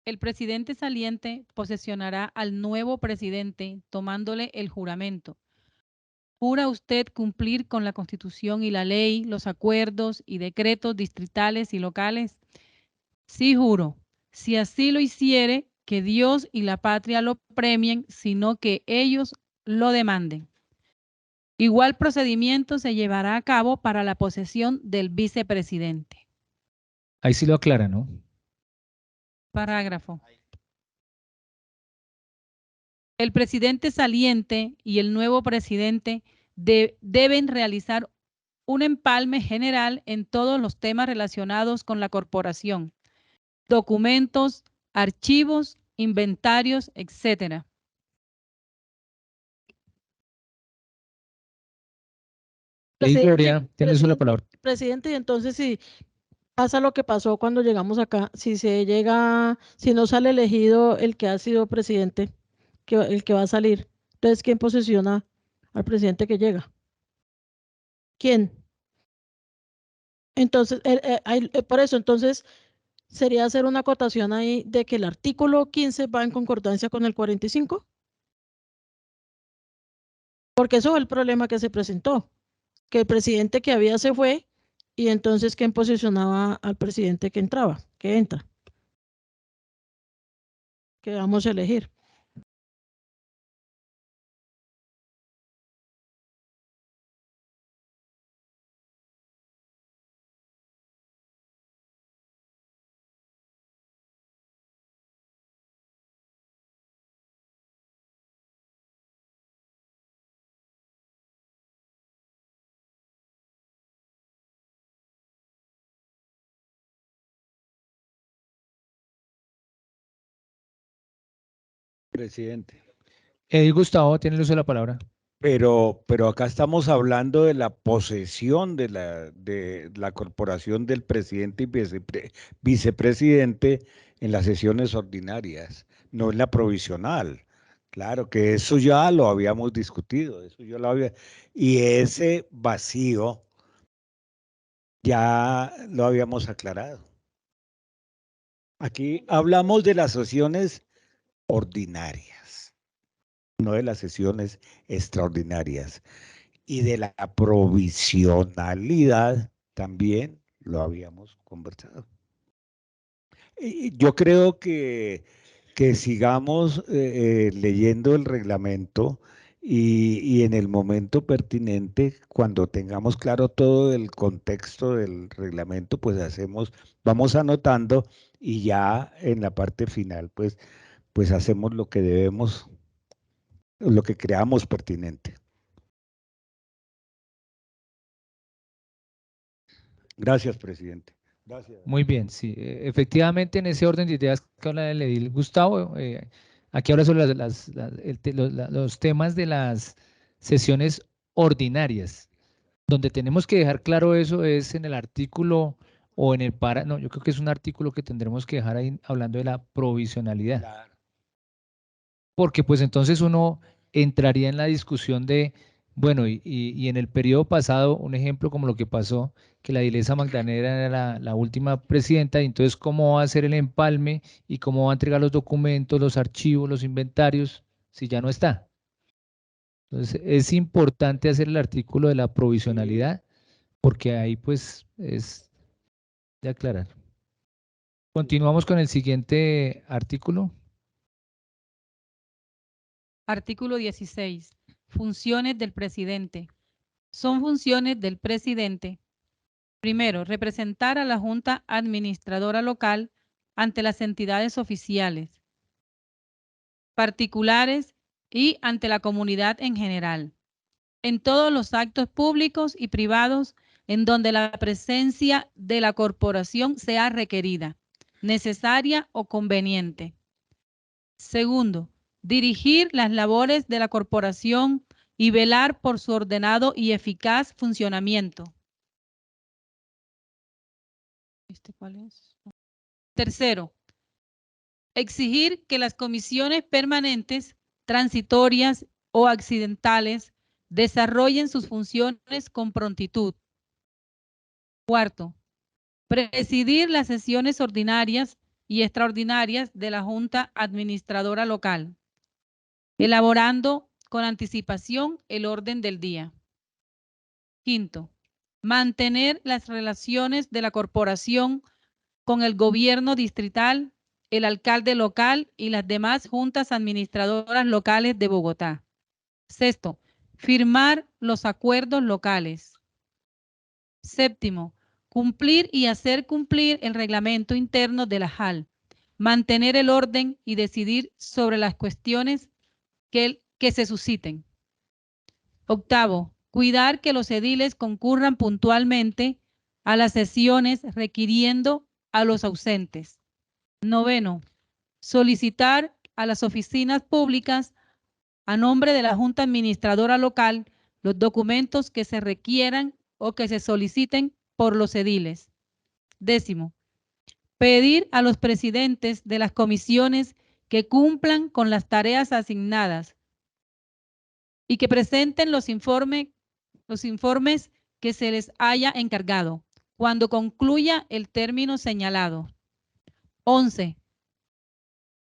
El presidente saliente posesionará al nuevo presidente tomándole el juramento. ¿Jura usted cumplir con la Constitución y la ley, los acuerdos y decretos distritales y locales? Sí, juro. Si así lo hiciere, que Dios y la patria lo premien, sino que ellos lo demanden. Igual procedimiento se llevará a cabo para la posesión del vicepresidente. Ahí sí lo aclara, ¿no? Parágrafo. El presidente saliente y el nuevo presidente deben realizar un empalme general en todos los temas relacionados con la corporación, documentos, archivos, inventarios, etcétera. Gloria, tienes la palabra. Presidente, y entonces si pasa lo que pasó cuando llegamos acá, si no sale elegido el que ha sido presidente, el que va a salir, entonces ¿quién posesiona al presidente que llega? ¿Quién? Entonces, por eso, entonces, sería hacer una acotación ahí de que el artículo 15 va en concordancia con el 45. Porque eso fue el problema que se presentó, que el presidente que había se fue y entonces ¿quién posicionaba al presidente que entraba, que entra? Que vamos a elegir. Presidente. Edil Gustavo, tiene el uso de la palabra. Pero acá estamos hablando de la posesión de la corporación del presidente y vicepresidente en las sesiones ordinarias, no en la provisional. Claro que eso ya lo habíamos discutido, eso yo lo había, y ese vacío ya lo habíamos aclarado. Aquí hablamos de las sesiones ordinarias, no de las sesiones extraordinarias. Y de la provisionalidad también lo habíamos conversado. Y yo creo que sigamos leyendo el reglamento y en el momento pertinente, cuando tengamos claro todo el contexto del reglamento, pues vamos anotando y ya en la parte final, pues hacemos lo que debemos, lo que creamos pertinente. Gracias, presidente. Gracias. Muy bien, sí. Efectivamente, en ese orden de ideas que habla el edil Gustavo, aquí habla sobre los temas de las sesiones ordinarias. Donde tenemos que dejar claro eso es en el artículo o en el no, yo creo que es un artículo que tendremos que dejar ahí hablando de la provisionalidad. Claro. Porque pues entonces uno entraría en la discusión de, bueno, y en el periodo pasado, un ejemplo como lo que pasó, que la Ilesa Magdalena era la última presidenta, y entonces cómo va a hacer el empalme y cómo va a entregar los documentos, los archivos, los inventarios, si ya no está. Entonces es importante hacer el artículo de la provisionalidad, porque ahí pues es de aclarar. Continuamos con el siguiente artículo. Artículo 16. Funciones del presidente. Son funciones del presidente. Primero, representar a la Junta Administradora Local ante las entidades oficiales, particulares y ante la comunidad en general, en todos los actos públicos y privados en donde la presencia de la corporación sea requerida, necesaria o conveniente. Segundo, dirigir las labores de la corporación y velar por su ordenado y eficaz funcionamiento. ¿Cuál es? Tercero, exigir que las comisiones permanentes, transitorias o accidentales desarrollen sus funciones con prontitud. Cuarto, presidir las sesiones ordinarias y extraordinarias de la Junta Administradora Local, elaborando con anticipación el orden del día. Quinto, mantener las relaciones de la corporación con el gobierno distrital, el alcalde local y las demás juntas administradoras locales de Bogotá. Sexto, firmar los acuerdos locales. Séptimo, cumplir y hacer cumplir el reglamento interno de la JAL, mantener el orden y decidir sobre las cuestiones que se susciten. Octavo, cuidar que los ediles concurran puntualmente a las sesiones requiriendo a los ausentes. Noveno, solicitar a las oficinas públicas a nombre de la Junta Administradora Local los documentos que se requieran o que se soliciten por los ediles. Décimo, pedir a los presidentes de las comisiones que cumplan con las tareas asignadas y que presenten los informes que se les haya encargado cuando concluya el término señalado. 11.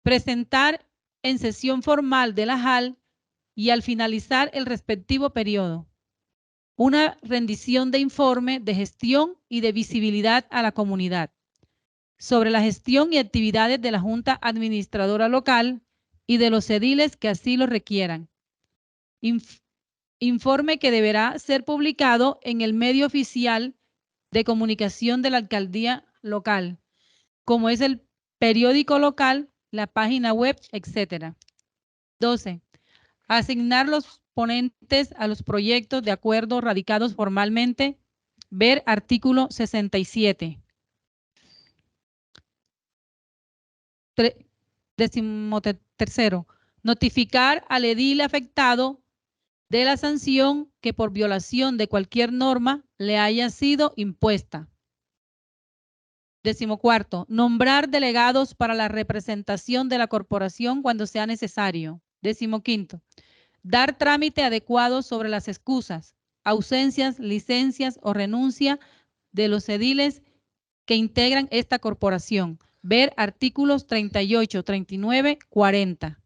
Presentar en sesión formal de la JAL y al finalizar el respectivo periodo una rendición de informe de gestión y de visibilidad a la comunidad sobre la gestión y actividades de la Junta Administradora Local y de los ediles que así lo requieran. Informe que deberá ser publicado en el medio oficial de comunicación de la alcaldía local, como es el periódico local, la página web, etc. 12. Asignar los ponentes a los proyectos de acuerdo radicados formalmente. Ver artículo 67. 13. Notificar al edil afectado de la sanción que por violación de cualquier norma le haya sido impuesta. 14º, nombrar delegados para la representación de la corporación cuando sea necesario. 15º, dar trámite adecuado sobre las excusas, ausencias, licencias o renuncia de los ediles que integran esta corporación. Ver artículos 38, 39, 40.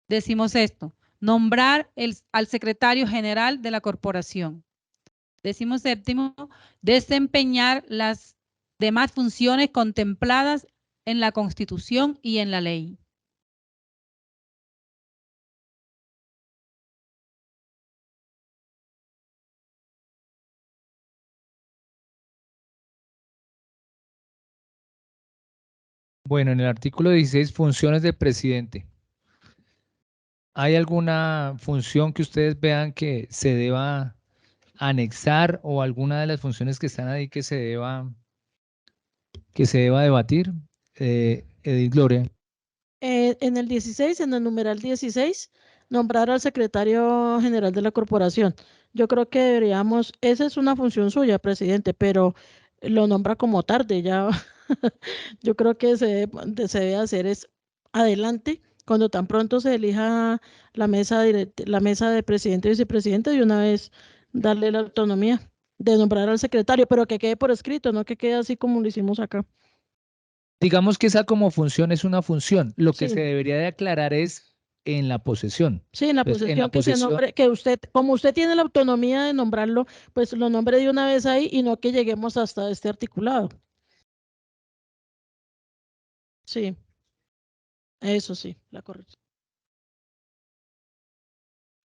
16º, nombrar al secretario general de la corporación. 17º, desempeñar las demás funciones contempladas en la Constitución y en la ley. Bueno, en el artículo 16, funciones del presidente. ¿Hay alguna función que ustedes vean que se deba anexar o alguna de las funciones que están ahí que se deba debatir? Edith Gloria. En el 16, en el numeral 16, nombrar al secretario general de la corporación. Yo creo que deberíamos, esa es una función suya, presidente, pero lo nombra como tarde, ya. Yo creo que se debe hacer es adelante, cuando tan pronto se elija la mesa de presidente y vicepresidente, de una vez darle la autonomía de nombrar al secretario, pero que quede por escrito, no que quede así como lo hicimos acá. Digamos que esa como función es una función. Lo que Sí. se debería de aclarar es en la posesión. Sí, en la Pues, posesión que se nombre, que usted, como usted tiene la autonomía de nombrarlo, pues lo nombre de una vez ahí y no que lleguemos hasta este articulado. Sí, eso sí, la corrección.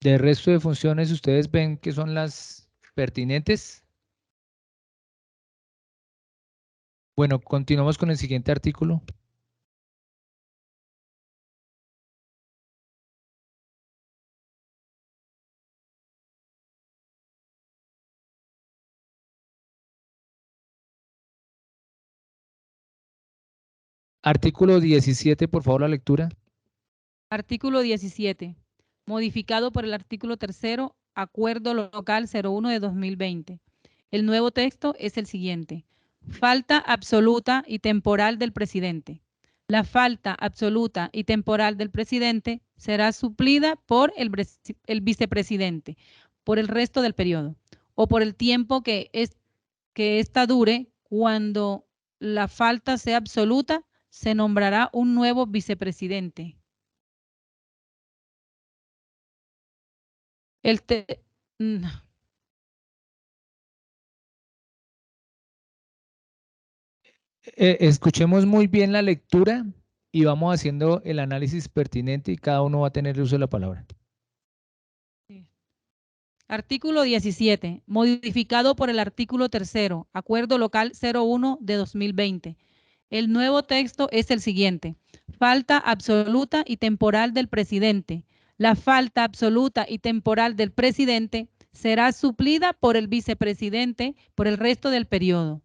Del resto de funciones, ¿ustedes ven que son las pertinentes? Bueno, continuamos con el siguiente artículo. Artículo 17, por favor, la lectura. Artículo 17. Modificado por el artículo 3º, Acuerdo Local 01 de 2020. El nuevo texto es el siguiente. Falta absoluta y temporal del presidente. La falta absoluta y temporal del presidente será suplida por el vicepresidente por el resto del periodo o por el tiempo que ésta dure. Cuando la falta sea absoluta, se nombrará un nuevo vicepresidente. Escuchemos muy bien la lectura y vamos haciendo el análisis pertinente y cada uno va a tener uso de la palabra. Artículo 17, modificado por el artículo 3º, Acuerdo Local 01 de 2020. El nuevo texto es el siguiente. Falta absoluta y temporal del presidente. La falta absoluta y temporal del presidente será suplida por el vicepresidente por el resto del periodo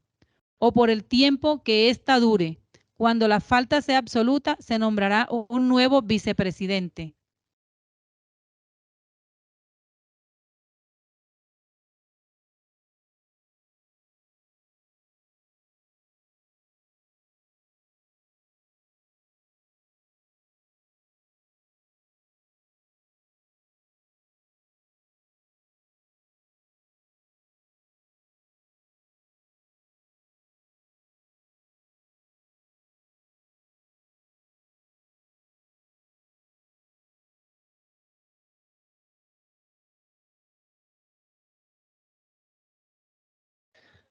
o por el tiempo que ésta dure. Cuando la falta sea absoluta, se nombrará un nuevo vicepresidente.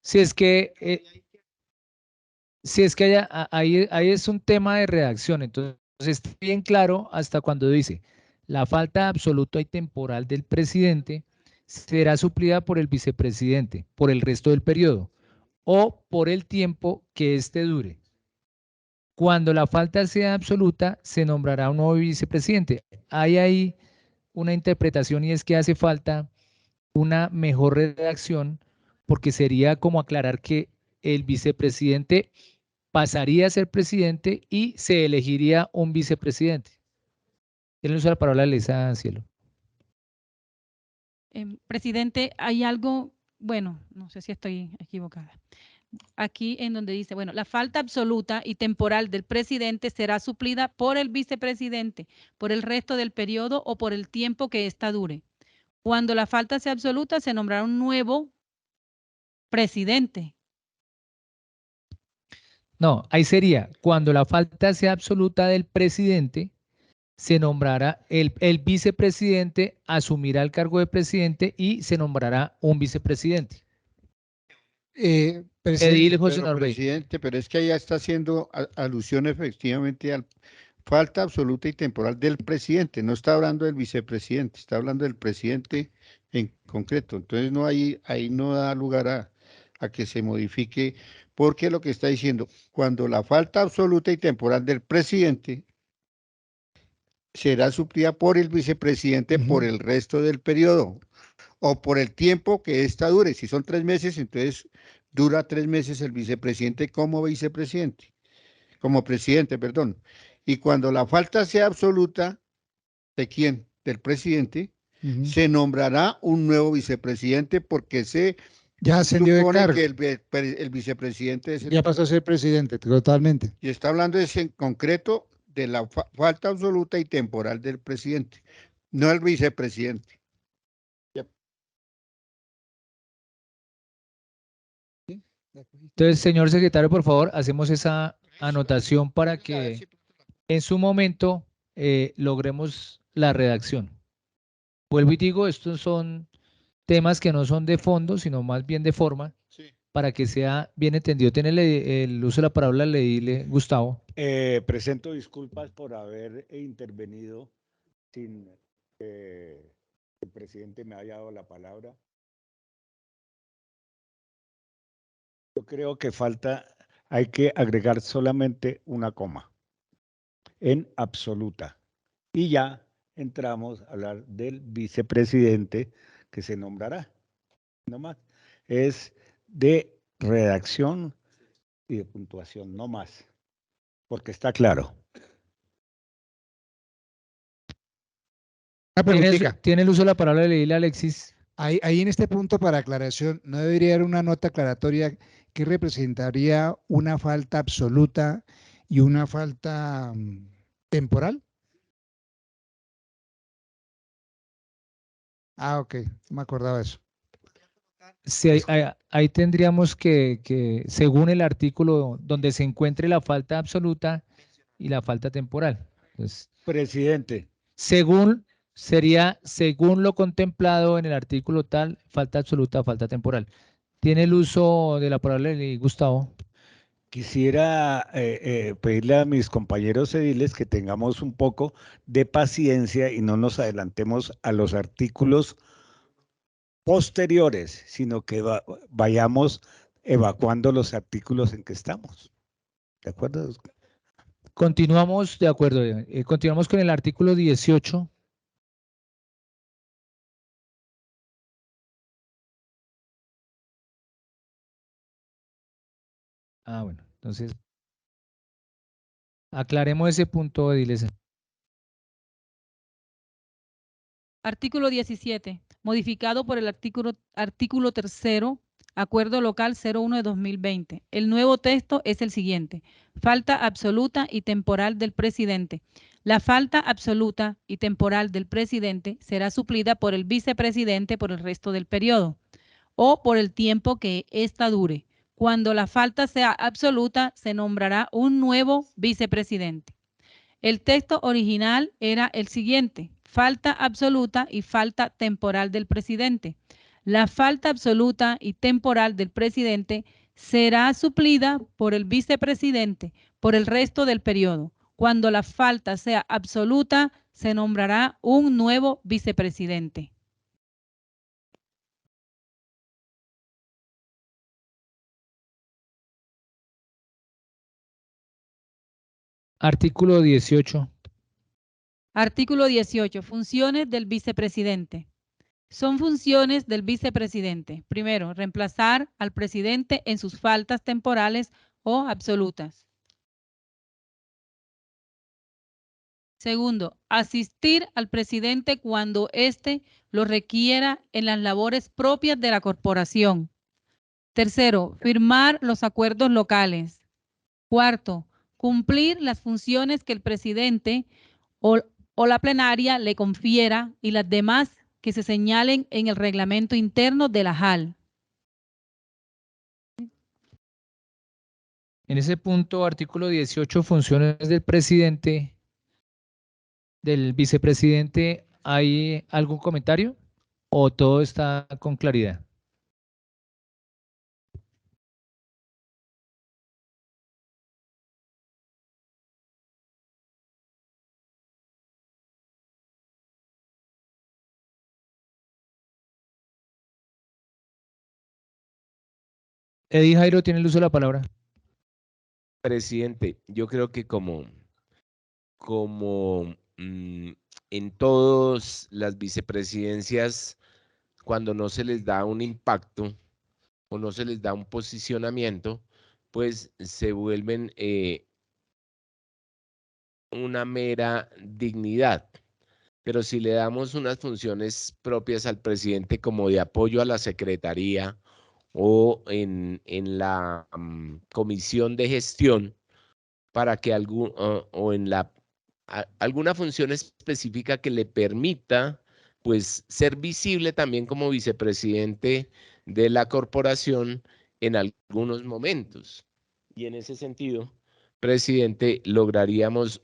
Si es que ahí es un tema de redacción, entonces está bien claro hasta cuando dice la falta absoluta y temporal del presidente será suplida por el vicepresidente por el resto del periodo o por el tiempo que éste dure. Cuando la falta sea absoluta, se nombrará un nuevo vicepresidente. Hay ahí una interpretación y es que hace falta una mejor redacción porque sería como aclarar que el vicepresidente pasaría a ser presidente y se elegiría un vicepresidente. Tiene uso la palabra Lisa Cielo. Presidente, hay algo, bueno, no sé si estoy equivocada. Aquí en donde dice, bueno, la falta absoluta y temporal del presidente será suplida por el vicepresidente por el resto del periodo o por el tiempo que ésta dure. Cuando la falta sea absoluta, se nombrará un nuevo presidente. No, ahí sería, cuando la falta sea absoluta del presidente, se nombrará el vicepresidente, asumirá el cargo de presidente y se nombrará un vicepresidente. Edil José Pero, Norbey. presidente, pero es que allá está haciendo alusión efectivamente a falta absoluta y temporal del presidente, no está hablando del vicepresidente, está hablando del presidente en concreto. Entonces no ahí no da lugar a que se modifique, porque lo que está diciendo, cuando la falta absoluta y temporal del presidente será suplida por el vicepresidente por el resto del periodo o por el tiempo que ésta dure. Si son 3 meses, entonces dura 3 meses el vicepresidente como vicepresidente, como presidente, perdón. Y cuando la falta sea absoluta, ¿de quién? Del presidente, se nombrará un nuevo vicepresidente porque se ya ascendió de supone cargo. que el vicepresidente es el, Ya pasó a ser presidente, totalmente. y está hablando ese en concreto de la falta absoluta y temporal del presidente, no el vicepresidente. Entonces, señor secretario, por favor, hacemos esa anotación para que en su momento logremos la redacción. Vuelvo y digo, estos son temas que no son de fondo, sino más bien de forma, para que sea bien entendido. Tiene el uso de la palabra, le dile, Gustavo. Presento disculpas por haber intervenido sin que el presidente me haya dado la palabra. Yo creo que hay que agregar solamente una coma en absoluta. Y ya entramos a hablar del vicepresidente que se nombrará. No más. Es de redacción y de puntuación, no más. Porque está claro. Una preguntita. ¿Tiene el uso de la palabra, le dile, Alexis? Ahí en este punto para aclaración, ¿no debería haber una nota aclaratoria que representaría una falta absoluta y una falta temporal? Ah, ok, no me acordaba eso. Sí, ahí tendríamos que, según el artículo donde se encuentre la falta absoluta y la falta temporal. Entonces, presidente. según lo contemplado en el artículo tal, falta absoluta, falta temporal. ¿Tiene el uso de la palabra, Gustavo? Quisiera pedirle a mis compañeros ediles que tengamos un poco de paciencia y no nos adelantemos a los artículos posteriores, sino que vayamos evacuando los artículos en que estamos. ¿De acuerdo? Continuamos, de acuerdo. Continuamos con el artículo 18. Ah, bueno, entonces aclaremos ese punto, ediles. Artículo 17, modificado por el artículo tercero, Acuerdo Local 01 de 2020. El nuevo texto es el siguiente. Falta absoluta y temporal del presidente. La falta absoluta y temporal del presidente será suplida por el vicepresidente por el resto del periodo o por el tiempo que ésta dure. Cuando la falta sea absoluta, se nombrará un nuevo vicepresidente. El texto original era el siguiente: falta absoluta y falta temporal del presidente. La falta absoluta y temporal del presidente será suplida por el vicepresidente por el resto del periodo. Cuando la falta sea absoluta, se nombrará un nuevo vicepresidente. Artículo 18. Artículo 18. Funciones del vicepresidente. Son funciones del vicepresidente. Primero, reemplazar al presidente en sus faltas temporales o absolutas. Segundo, asistir al presidente cuando éste lo requiera en las labores propias de la corporación. Tercero, firmar los acuerdos locales. Cuarto, cumplir las funciones que el presidente o la plenaria le confiera y las demás que se señalen en el reglamento interno de la JAL. En ese punto, artículo 18, funciones del presidente, del vicepresidente, ¿hay algún comentario o todo está con claridad? Eddie Jairo tiene el uso de la palabra. Presidente, yo creo que en todas las vicepresidencias, cuando no se les da un impacto o no se les da un posicionamiento, pues se vuelven una mera dignidad. Pero si le damos unas funciones propias al presidente como de apoyo a la secretaría o en la comisión de gestión, para que alguna función específica que le permita pues ser visible también como vicepresidente de la corporación en algunos momentos. Y en ese sentido, presidente, lograríamos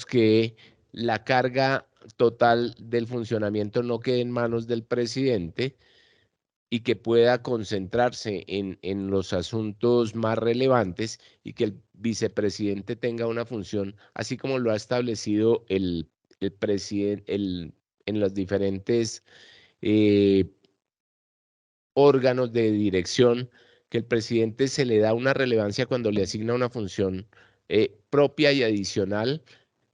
que la carga total del funcionamiento no quede en manos del presidente y que pueda concentrarse en los asuntos más relevantes y que el vicepresidente tenga una función, así como lo ha establecido el presidente en los diferentes órganos de dirección, que el presidente se le da una relevancia cuando le asigna una función propia y adicional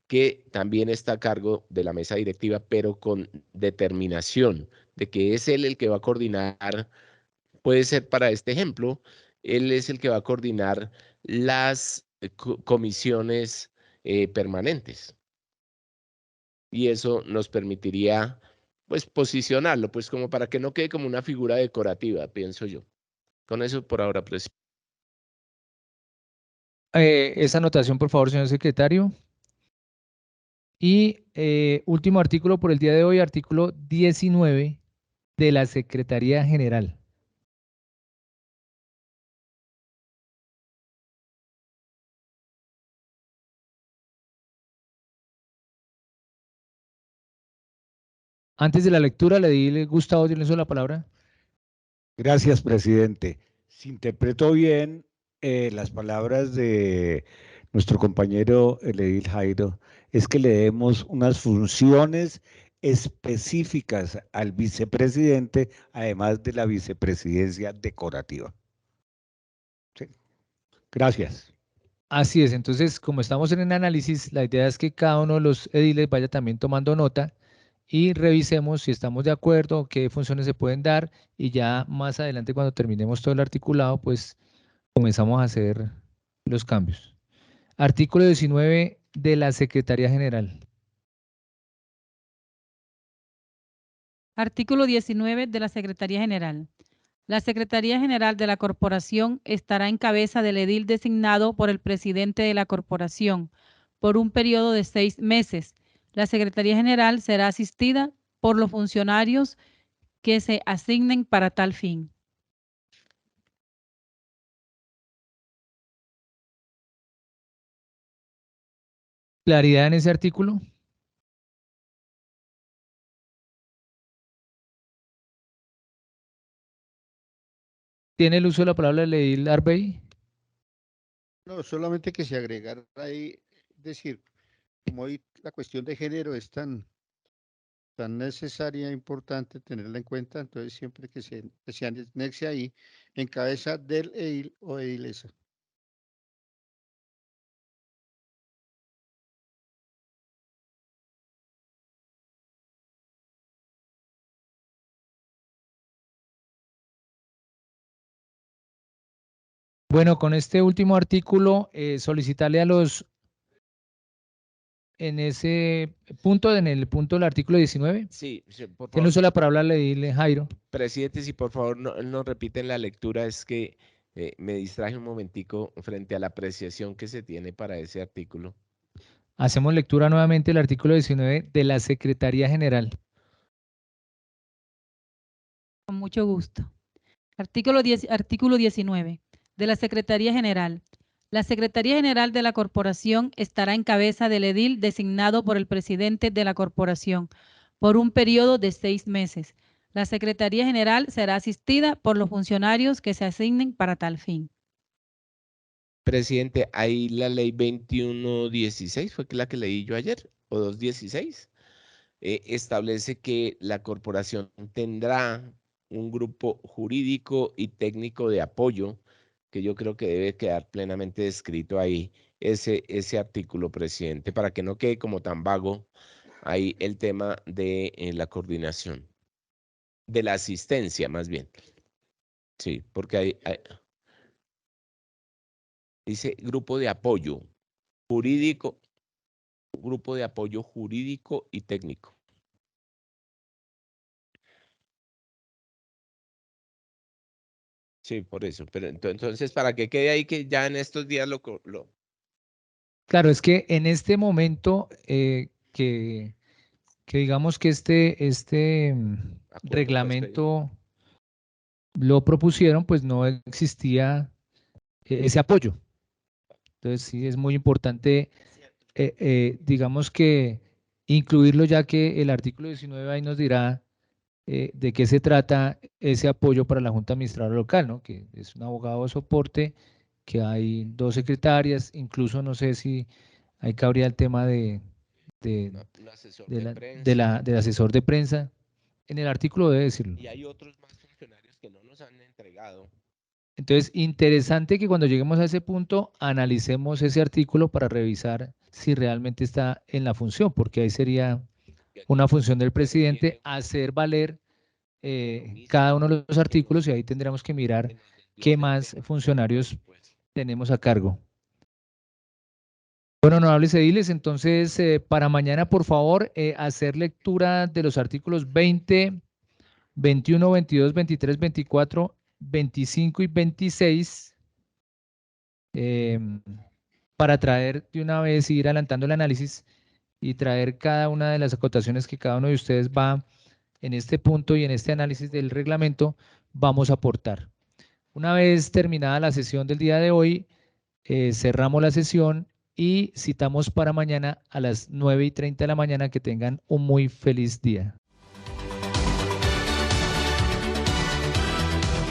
que también está a cargo de la mesa directiva, pero con determinación de que es él el que va a coordinar. Puede ser para este ejemplo, él es el que va a coordinar las comisiones permanentes. Y eso nos permitiría, pues, posicionarlo, pues, como para que no quede como una figura decorativa, pienso yo. Con eso por ahora, presidente. Esa anotación, por favor, señor secretario. Y último artículo por el día de hoy, artículo 19 de la Secretaría General. Antes de la lectura, le di, Gustavo, tiene la palabra. Gracias, presidente. Si interpreto bien las palabras de nuestro compañero el edil Jairo, es que le demos unas funciones específicas al vicepresidente, además de la vicepresidencia decorativa. Sí. Gracias. Así es, entonces, como estamos en el análisis, la idea es que cada uno de los ediles vaya también tomando nota y revisemos si estamos de acuerdo, qué funciones se pueden dar y ya más adelante cuando terminemos todo el articulado, pues comenzamos a hacer los cambios. Artículo 19 de la Secretaría General. Artículo 19 de la Secretaría General. La Secretaría General de la Corporación estará en cabeza del edil designado por el presidente de la Corporación por un periodo de 6 meses. La Secretaría General será asistida por los funcionarios que se asignen para tal fin. ¿Claridad en ese artículo? ¿Tiene el uso de la palabra el edil Arbey? No, solamente que se agregara ahí, es decir, como hoy la cuestión de género es tan necesaria e importante tenerla en cuenta, entonces siempre que se anexe ahí, en cabeza del edil o edilesa. Bueno, con este último artículo, solicitarle a los en ese punto, en el punto del artículo 19? Sí, sí, por Tiene favor. uso la palabra, le dile, Jairo. Presidente, si por favor no repiten la lectura, es que me distraje un momentico frente a la apreciación que se tiene para ese artículo. Hacemos lectura nuevamente del artículo 19 de la Secretaría General. Con mucho gusto. Artículo 19. De la Secretaría General. La Secretaría General de la Corporación estará en cabeza del edil designado por el presidente de la Corporación por un periodo de 6 meses. La Secretaría General será asistida por los funcionarios que se asignen para tal fin. Presidente, ahí la ley 2116 fue la que leí yo ayer, o 216, establece que la corporación tendrá un grupo jurídico y técnico de apoyo, que yo creo que debe quedar plenamente descrito ahí ese artículo, presidente, para que no quede como tan vago ahí el tema de la coordinación, de la asistencia más bien. Sí, porque dice grupo de apoyo jurídico, grupo de apoyo jurídico y técnico. Sí, por eso. Pero entonces, para que quede ahí que ya en estos días lo... Claro, es que en este momento que digamos que este reglamento lo propusieron, pues no existía ese apoyo. Entonces sí es muy importante, digamos que incluirlo, ya que el artículo 19 ahí nos dirá de qué se trata ese apoyo para la Junta Administradora Local, ¿no? Que es un abogado de soporte, que hay 2 secretarias, incluso no sé si ahí cabría el tema del asesor de prensa. En el artículo debe decirlo. Y hay otros más funcionarios que no nos han entregado. Entonces, interesante que cuando lleguemos a ese punto analicemos ese artículo para revisar si realmente está en la función, porque ahí sería una función del presidente hacer valer cada uno de los artículos, y ahí tendremos que mirar qué más funcionarios tenemos a cargo. Bueno, honorables ediles, entonces para mañana, por favor, hacer lectura de los artículos 20, 21, 22, 23, 24, 25 y 26 para traer de una vez y ir adelantando el análisis y traer cada una de las acotaciones que cada uno de ustedes va en este punto y en este análisis del reglamento vamos a aportar. Una vez terminada la sesión del día de hoy, cerramos la sesión y citamos para mañana a las 9:30 de la mañana. Que tengan un muy feliz día.